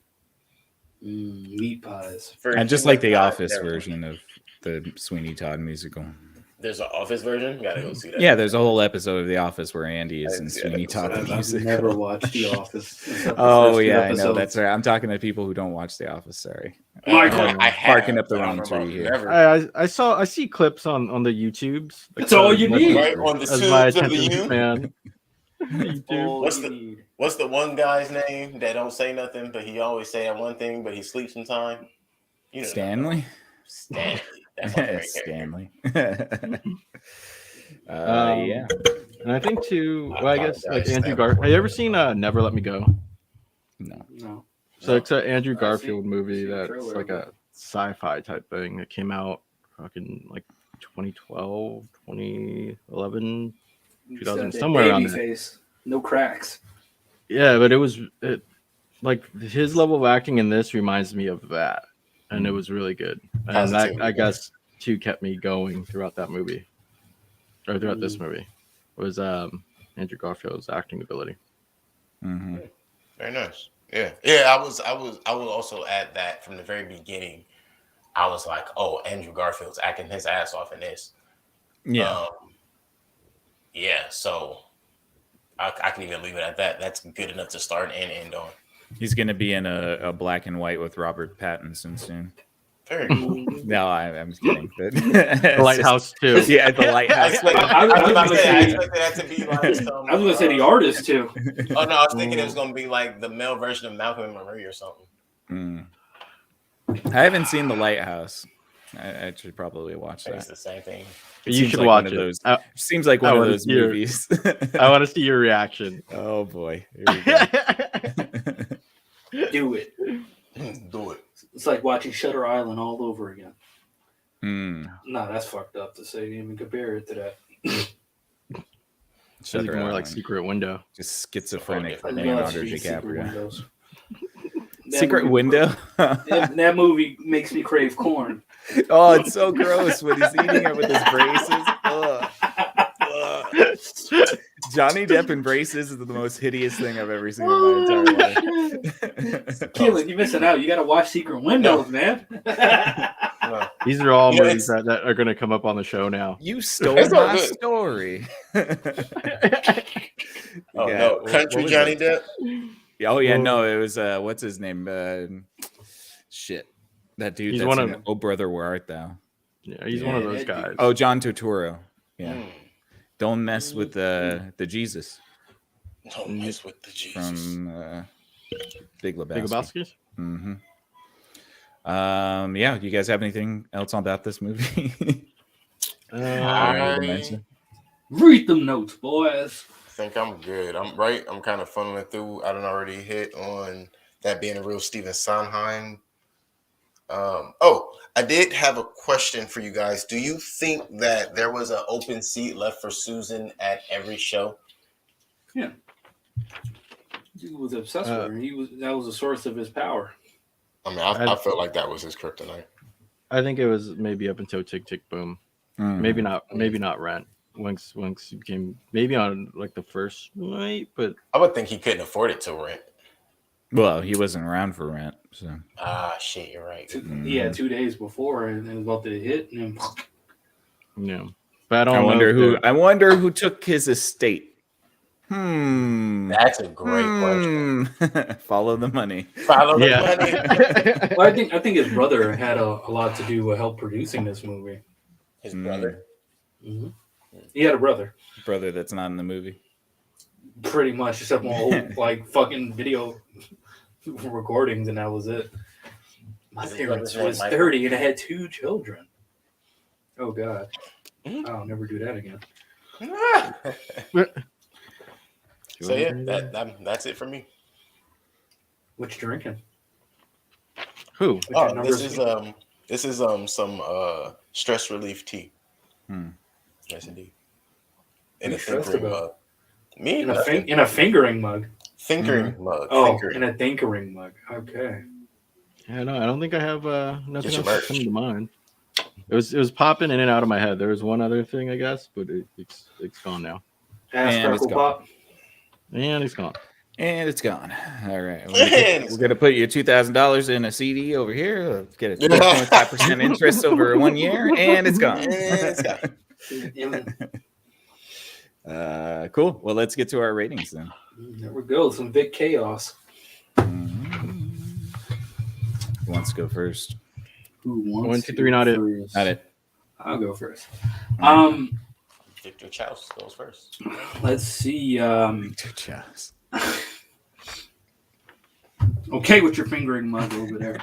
Meat pies. For I just like the Sweeney Todd, Office there- version of the Sweeney Todd musical. There's an Office version. Gotta go see that. Yeah, there's a whole episode of The Office where Andy is I in didn't see Sweeney that Todd the episode. I've musical. never watched The Office. except the Oh first two yeah, I know. episodes. That's right. I'm talking to people who don't watch The Office. Sorry. Michael, I have, barking up the but I wrong don't remember tree here. never. I see clips on the YouTubes. That's all you need. Right on the As my tubes of the attention U. span. YouTube. All What's you the- need. What's the one guy's name that don't say nothing, but he always say that one thing, but he sleeps sometime? You know, Stanley. Stanley. That's my favorite character. Stanley. Um, Yeah. And I think too. Well, I guess like apologize. Andrew Garfield. Have you ever seen Never Let Me Go? No. No. So it's an Andrew I've Garfield seen- movie seen the that's trailer, like but- a sci-fi type thing that came out fucking like 2012, 2011. 2000, Except somewhere around baby there. face. No cracks. Yeah, but like his level of acting in this reminds me of that, and it was really good. And that Positively, I yeah. guess too kept me going throughout that movie, or throughout this movie, was Andrew Garfield's acting ability. hmm Very nice. Yeah. Yeah, I will also add that from the very beginning, I was like, oh, Andrew Garfield's acting his ass off in this. Yeah. Yeah, so I can even leave it at that. That's good enough to start and end on. He's gonna be in a black and white with Robert Pattinson soon. Very cool. No, I'm kidding. But The Lighthouse too. Yeah, the I Lighthouse. expected, I was gonna I say- expected that to be like some. I was gonna say the artist too. Oh no, I was thinking it was gonna be like the male version of Malcolm and Marie or something. Mm. I haven't seen the Lighthouse. I should probably watch It's that. the same thing. It You seems should like watch one of it. those. Seems like I one of wanna those see your- movies. I want to see your reaction. Oh boy. Here we go. Do it. Do it. It's like watching Shutter Island all over again. Hmm. No, that's fucked up to say. Even compare it to that. It's Shutter more like Island. Secret Window. Just schizophrenic I I Leonardo love Secret DiCaprio. Windows. That Secret movie- Window. that movie makes me crave corn. Oh, it's so gross when he's eating it with his braces. Ugh. Ugh. Johnny Depp in braces is the most hideous thing I've ever seen in my entire life. Keelan, you're missing out. You got to watch Secret Windows, man. No. These are all You know, movies that are going to come up on the show now. You stole That's all my good. story. Oh Yeah, no, what country was Johnny it? Depp. Oh yeah, no, it was what's his name? Shit, that dude. He's That's one in of- Oh Brother, Where Art Thou? Yeah, he's one of Yeah, those that- guys. Oh, John Turturro. Yeah, Mm. don't mess with the Jesus Don't mess with the Jesus. from Big Lebowski. Big Lebowski? Mm-hmm. Yeah. Do you guys have anything else about this movie? I Read them notes, boys. think I'm good. I'm right. I'm kind of funneling through. I done already hit on that being a real Stephen Sondheim. I did have a question for you guys. Do you think that there was an open seat left for Susan at every show? He was obsessed with her. That was the source of his power. I mean, I felt like that was his kryptonite. I think it was maybe up until Tick Tick Boom. Mm. Maybe not Rent. Once he became maybe on like the first night, but I would think he couldn't afford it to rent. Well, he wasn't around for Rent, so Ah, shit, you're right. Yeah, 2 days before, and it was about to hit, and then yeah. But I don't I know wonder if who. the- I wonder who took his estate. That's a great question. Follow the money. Follow the Yeah. money. well, I think his brother had a lot to do with help producing this movie. His brother. Mm-hmm. He had a brother, Brother that's not in the movie. pretty much, except one old like fucking video recordings, and that was it. My His parents brother's was name Michael. 30 and I had 2 children. Oh God, I'll never do that again. So yeah, that's it for me. What you drinking? who? What's your Oh, number? this is some stress relief tea. Hmm. Yes, indeed. What In you a stressed thinkering about? mug. Me? In a Nothing. in a fingering mug. Thinkering mug. Oh, Thinkering. in a thinkering mug. Okay. Yeah, no, I don't think I have nothing Get else your that's merch. coming to mind. It was popping in and out of my head. There was one other thing, I guess, but it's gone now. Ass And it's crackle gone. pop. And it's gone. And it's gone. All right. And We're gonna put your $2,000 in a CD over here. Let's get a 2.5% interest over 1 year, and it's gone. Cool. Well, let's get to our ratings then. There we go. Some Vic Chaos. Mhm. Who wants to go first? Who wants 1, 2, to 3, not it. first? Not it. I'll go first. Victor Chouse goes first. Let's see. Victor Chouse. Okay, with your fingering mug over there.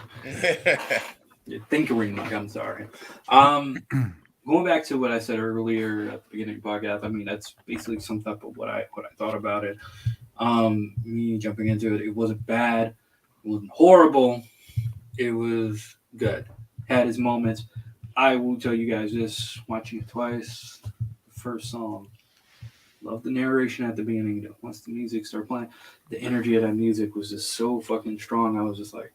Your thinkering mug. I'm sorry. Going back to what I said earlier at the beginning of the podcast. I mean, that's basically summed up of what I thought about it. Me jumping into it, it wasn't bad. It wasn't horrible. It was good. Had its moments. I will tell you guys this: watching it twice. The first song. Love the narration at the beginning. Once the music started playing, the energy of that music was just so fucking strong. I was just like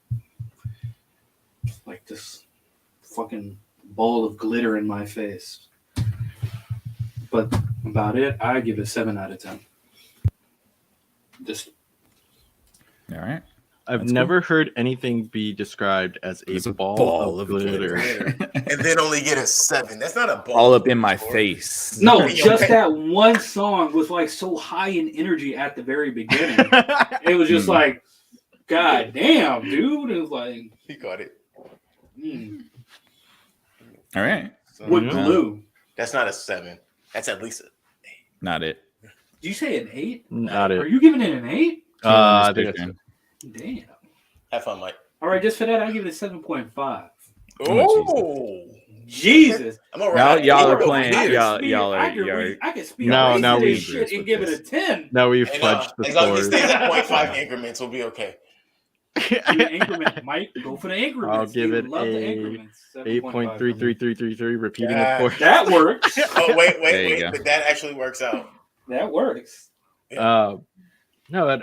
this fucking ball of glitter in my face. But about it, I give it 7 out of 10. Just All right. I've That's never heard anything be described as It's a a ball, ball of of glitter. And then only get a 7. That's not a ball. All up in my face. no, Okay. just that one song was like so high in energy at the very beginning. It was just like, God damn, dude. It was like, He got it. All right. So With Yeah. glue. that's not a 7. That's at least a. Not it. Did you say an 8? Not Are it. you giving it an 8? I think that's Damn. Have fun, Mike. All right, just for that, I give it a 7.5. Oh, Jesus. I'm gonna Y'all, write y'all are it. playing. I Y'all could speak No, race no, to we- this shit and give it a 10. Now we've And, fudged the as long as scores. it stays at 0.5 increments, we'll be okay. Give me an increment. Mike, go for the increments. I'll give You it love the a increments. 8.33333, repeating God. of course. That works. Oh, wait, There you go. but that actually works out. That works. No, but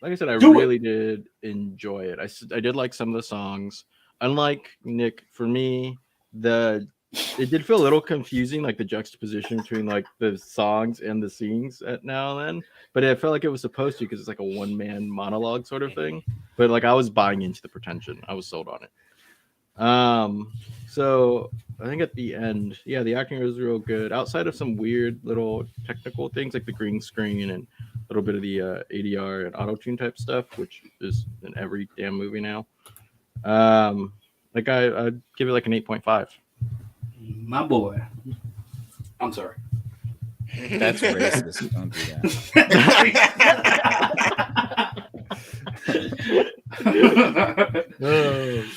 like I said, I Do it. really did enjoy it. I did like some of the songs. Unlike Nick, for me, it did feel a little confusing, like the juxtaposition between like the songs and the scenes at now and then. But it felt like it was supposed to because it's like a one-man monologue sort of thing. But like I was buying into the pretension. I was sold on it. So I think at the end, yeah, the acting was real good. Outside of some weird little technical things like the green screen and a little bit of the ADR and auto tune type stuff, which is in every damn movie now. Like I'd give it like an 8.5. My boy. I'm sorry. That's racist. Don't do that.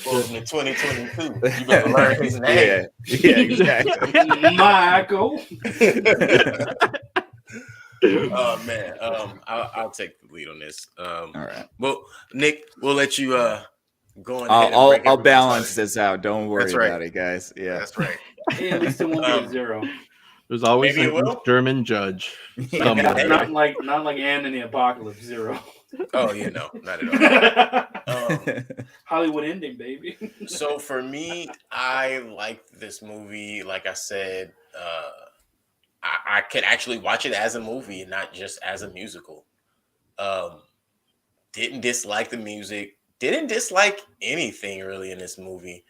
Welcome to 2022. You better learn his name. Yeah, exactly. Michael. Oh man, I'll take the lead on this. All right. Well, Nick, we'll let you go on. ahead and break I'll everyone's balance heart. this out. Don't worry That's right. about it, guys. Yeah. That's right. Yeah, at least it won't be a 0. There's always Maybe it a will. German judge Yeah. somewhere. Not like Anne in the Apocalypse, 0. Oh, yeah, no, not at all. Hollywood ending, baby. So for me, I liked this movie. Like I said, I could actually watch it as a movie and not just as a musical. Didn't dislike the music. Didn't dislike anything really in this movie.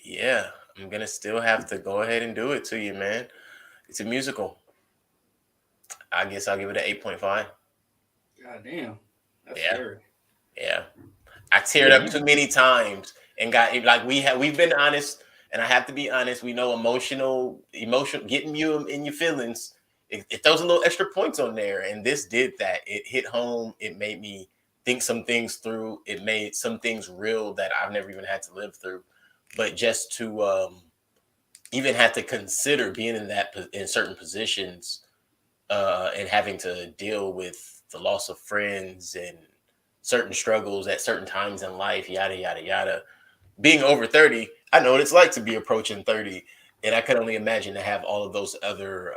Yeah, I'm gonna still have to go ahead and do it to you, man. It's a musical. I guess I'll give it an 8.5. God damn. That's Yeah. scary. Yeah, I teared up too many times and got like we've been honest, and I have to be honest. We know emotional, getting you in your feelings. It throws a little extra points on there, and this did that. It hit home. It made me think some things through. It made some things real that I've never even had to live through. But just to even have to consider being in certain positions and having to deal with the loss of friends and certain struggles at certain times in life, yada, yada, yada. Being over 30, I know what it's like to be approaching 30. And I could only imagine to have all of those other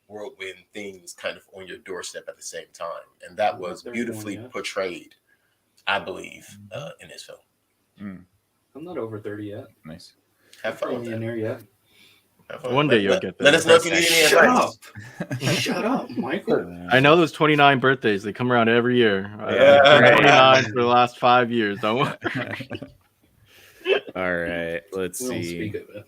whirlwind things kind of on your doorstep at the same time. And that was beautifully portrayed, I believe, in this film. Mm, I'm not over 30 yet. nice. Have fun with in that. there yet. Have fun. One day you'll get there. Let us know if you need any Shut advice. up. Shut up, Michael. I know those 29 birthdays. They come around every year. Yeah. I've been 29 for the last 5 years. Don't worry. All right. Let's We don't see. speak of it.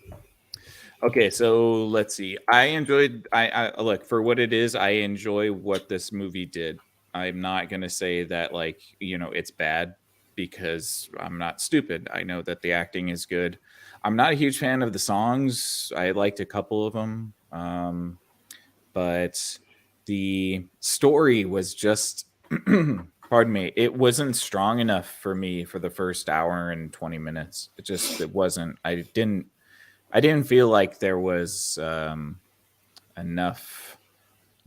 Okay, so let's see. I enjoyed. I look for what it is. I enjoy what this movie did. I'm not gonna say that like it's bad because I'm not stupid. I know that the acting is good. I'm not a huge fan of the songs. I liked a couple of them, but the story was just. Pardon me. It wasn't strong enough for me for the first hour and 20 minutes. It wasn't. I didn't feel like there was enough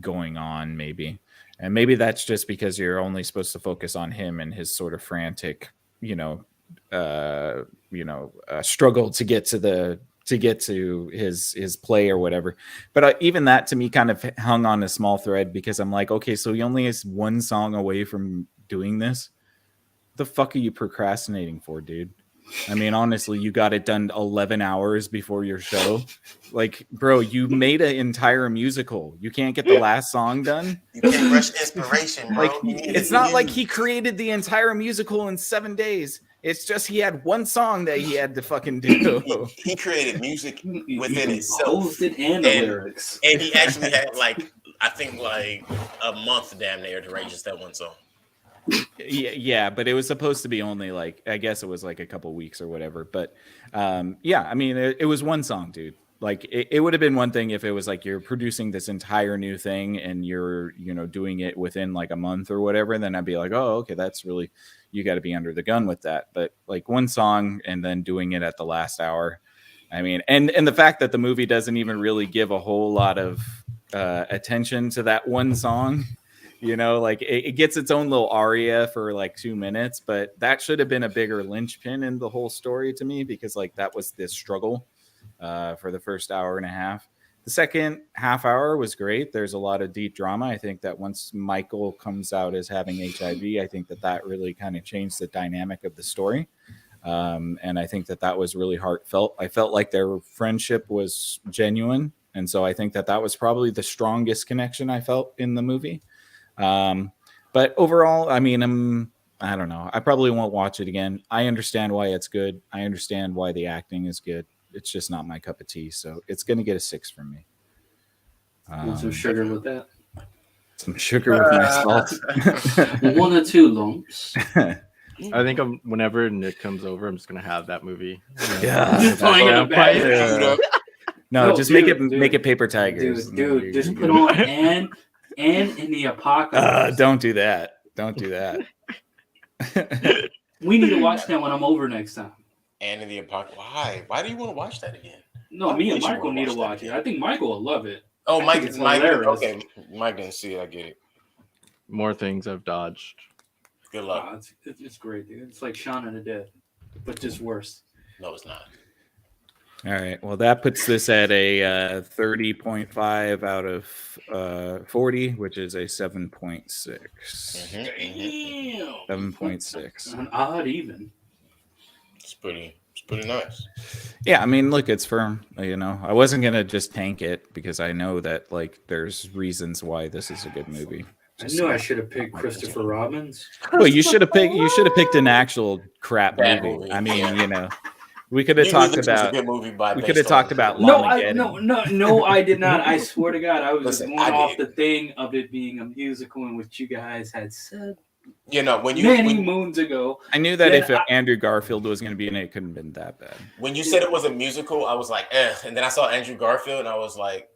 going on, maybe. And maybe that's just because you're only supposed to focus on him and his sort of frantic, struggle to get to his play or whatever. But even that to me kind of hung on a small thread because I'm like, okay, so he only is one song away from doing this. What the fuck are you procrastinating for, dude? I mean, honestly, you got it done 11 hours before your show. Like, bro, you made an entire musical. You can't get the last song done? You can't rush inspiration, bro. Like, it's not like he created the entire musical in 7 days. It's just he had one song that he had to fucking do. He created music within itself. Composed it and the lyrics. And he actually had I think a month damn near to write just that one song. Yeah, but it was supposed to be only like, I guess it was like a couple weeks or whatever. But yeah, I mean, it was one song, dude. Like it would have been one thing if it was like you're producing this entire new thing and you're, doing it within like a month or whatever. Then I'd be like, oh, okay, that's really, you got to be under the gun with that. But like one song and then doing it at the last hour. I mean, and the fact that the movie doesn't even really give a whole lot of attention to that one song. Like it gets its own little aria for like 2 minutes, but that should have been a bigger linchpin in the whole story to me, because like that was this struggle for the first hour and a half. The second half hour was great. There's a lot of deep drama. I think that once Michael comes out as having HIV, I think that really kind of changed the dynamic of the story. And I think that was really heartfelt. I felt like their friendship was genuine. And so I think that was probably the strongest connection I felt in the movie. But overall, I mean, I don't know. I probably won't watch it again. I understand why it's good. I understand why the acting is good. It's just not my cup of tea. So it's going to get a 6 from me. Want some sugar with that? Some sugar with my salt. 1 or 2 lumps. I think whenever Nick comes over, I'm just gonna have that movie. Yeah. Just playing in the back. No, just dude, make it Paper Tigers. Dude, just put on and in the apocalypse. Don't do that. Don't do that. We need to watch that when I'm over next time. And in the apocalypse. Why? Why do you want to watch that again? No, me and Michael need to watch it. I think Michael will love it. Oh, Mike, it's Mike. hilarious. Okay, Mike didn't see it. I get it. More things I've dodged. Good luck. It's great, dude. It's like Shaun of the Dead, but just worse. No, it's not. All right. Well, that puts this at a 30.5 out of 40, which is a 7.6. Damn. 7.6. An odd even. It's pretty nice. Yeah, I mean, look, it's firm. I wasn't gonna just tank it because I know that like there's reasons why this is a good movie. I knew I should have picked Christopher Robbins. Well, you should have picked an actual crap movie. I mean, we could have talked about. We could have talked about. No, I did not. I swear to God, I was going off the thing of it being a musical in which you guys had said. Many moons ago. I knew that if Andrew Garfield was going to be in it, it couldn't have been that bad. When you said it was a musical, I was like, eh. And then I saw Andrew Garfield, and I was like,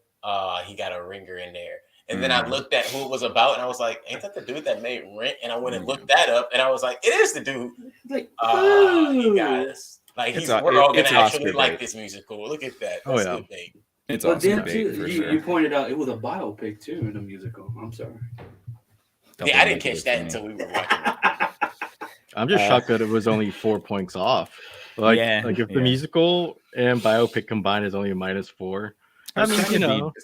he got a ringer in there. And then I looked at who it was about, and I was like, ain't that the dude that made Rent? And I went and looked that up, and I was like, it is the dude. Like, he got us. Like, we're all going to actually like bait. this musical. Look at that. Oh, yeah. It's but Oscar then bait too, for you, sure. you pointed out it was a biopic too in a musical. I'm sorry. Yeah, I didn't catch that until we were watching it. I'm just shocked that it was only 4 points off. Like if the musical and biopic combined is only a -4. I mean,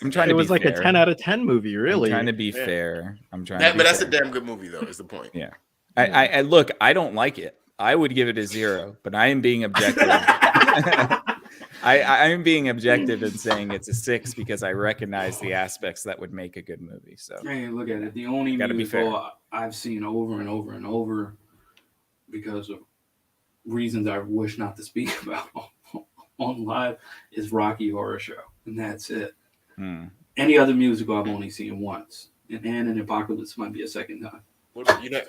I'm trying to. It was like fair. a 10 out of 10 movie, really. I'm trying to be fair. But that's a damn good movie, though. Is the point? Yeah. I look. I don't like it. I would give it a 0, but I am being objective. I am being objective and saying it's a 6 because I recognize the aspects that would make a good movie. So Hey, look at it. The only musical I've seen over and over and over because of reasons I wish not to speak about on live is Rocky Horror Show, and that's it. Any other musical I've only seen once, and an Apocalypse might be a second time.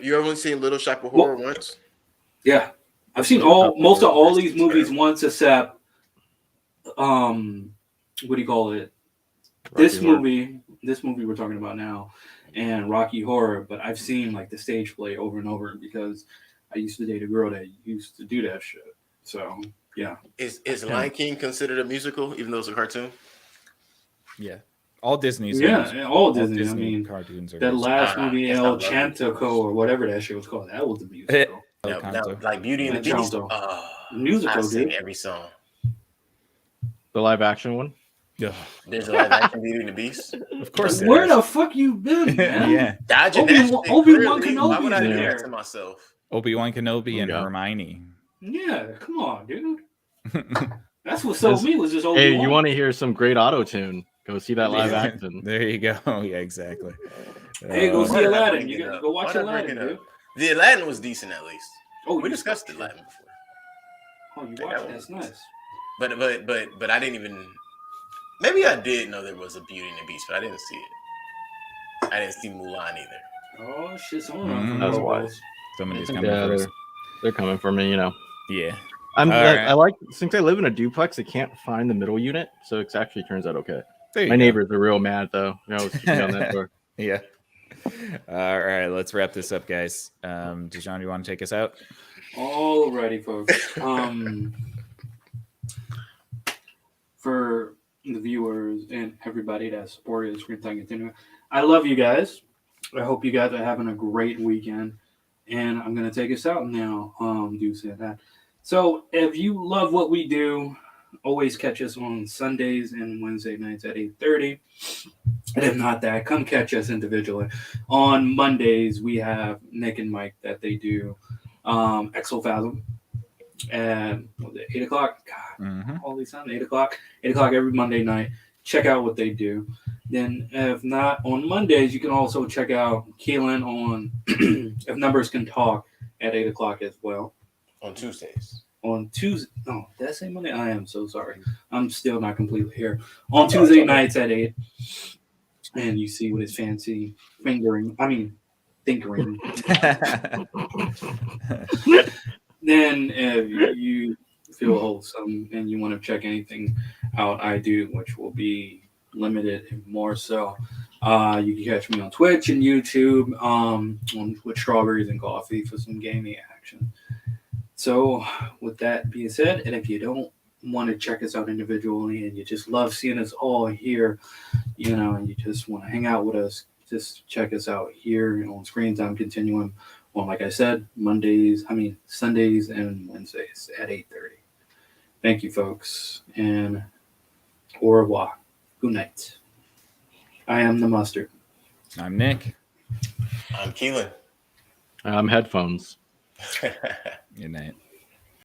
You ever seen Little Shop of Horror once? Yeah, I've seen most of all these movies once, except what do you call it? This movie we're talking about now, and Rocky Horror. But I've seen like the stage play over and over because I used to date a girl that used to do that shit. So yeah. Is Lion King considered a musical, even though it's a cartoon? yeah, all Disney's. All Disney. I mean, cartoons are that last movie it's El not Chantico or whatever that shit was called, that was a musical. Like Beauty and the Beast. Musical, I've seen dude. every song. The live action one? Yeah, There's a live action Beauty and the Beast. of course. Where the fuck you been, man? Yeah, Dodging Obi-Wan that shit. Why would I do Kenobi's that there. to myself? Obi-Wan Kenobi and Yeah. Hermione. Yeah, come on, dude. That's what sold me was just Obi-Wan. Hey, you want to hear some great auto tune? Go see that live action. There you go. Yeah, exactly. Hey, go Why see did I Aladdin. bring You it gotta up? go watch Why did I Aladdin, bring it dude. up? The Aladdin was decent at least. Oh, We discussed Aladdin before. Oh, you watched it. That's nice. But I didn't even. Maybe I did know there was a Beauty and the Beast, but I didn't see it. I didn't see Mulan either. Oh shit! That's why. Somebody's coming Yeah, for us. they're coming for me. Yeah. I'm. All right. I like since I live in a duplex, I can't find the middle unit, so it actually turns out okay. There you My go. neighbors are real mad though. Always keep me on that door. Yeah. All right, let's wrap this up, guys. Dijon, you want to take us out? Alrighty, folks. For the viewers and everybody that supported Screen Time Continuum, I love you guys. I hope you guys are having a great weekend. And I'm gonna take us out now. Do say that. So if you love what we do, always catch us on Sundays and Wednesday nights at 8:30. And if not that, come catch us individually. On Mondays, we have Nick and Mike that they do Exophasm. And was it 8 o'clock? God, Mhm. all these times, 8 o'clock. 8 o'clock every Monday night. Check out what they do. Then, if not, on Mondays, you can also check out Keelan on If Numbers Can Talk at 8 o'clock as well. On Tuesdays. On Tuesday, no, did I say Monday? I am so sorry. I'm still not completely here. On Tuesday nights at 8. And you see what his fancy tinkering. Then if you feel wholesome and you want to check anything out I do, which will be limited and more so, you can catch me on Twitch and YouTube with Strawberries and Coffee for some gaming action. So with that being said, and if you don't want to check us out individually and you just love seeing us all here, and you just want to hang out with us, just check us out here on Screen Time Continuum on, like I said, Sundays and Wednesdays at 8:30. Thank you, folks, and au revoir. Good night. I am the mustard. I'm Nick. I'm Keelan. Headphones. Good night.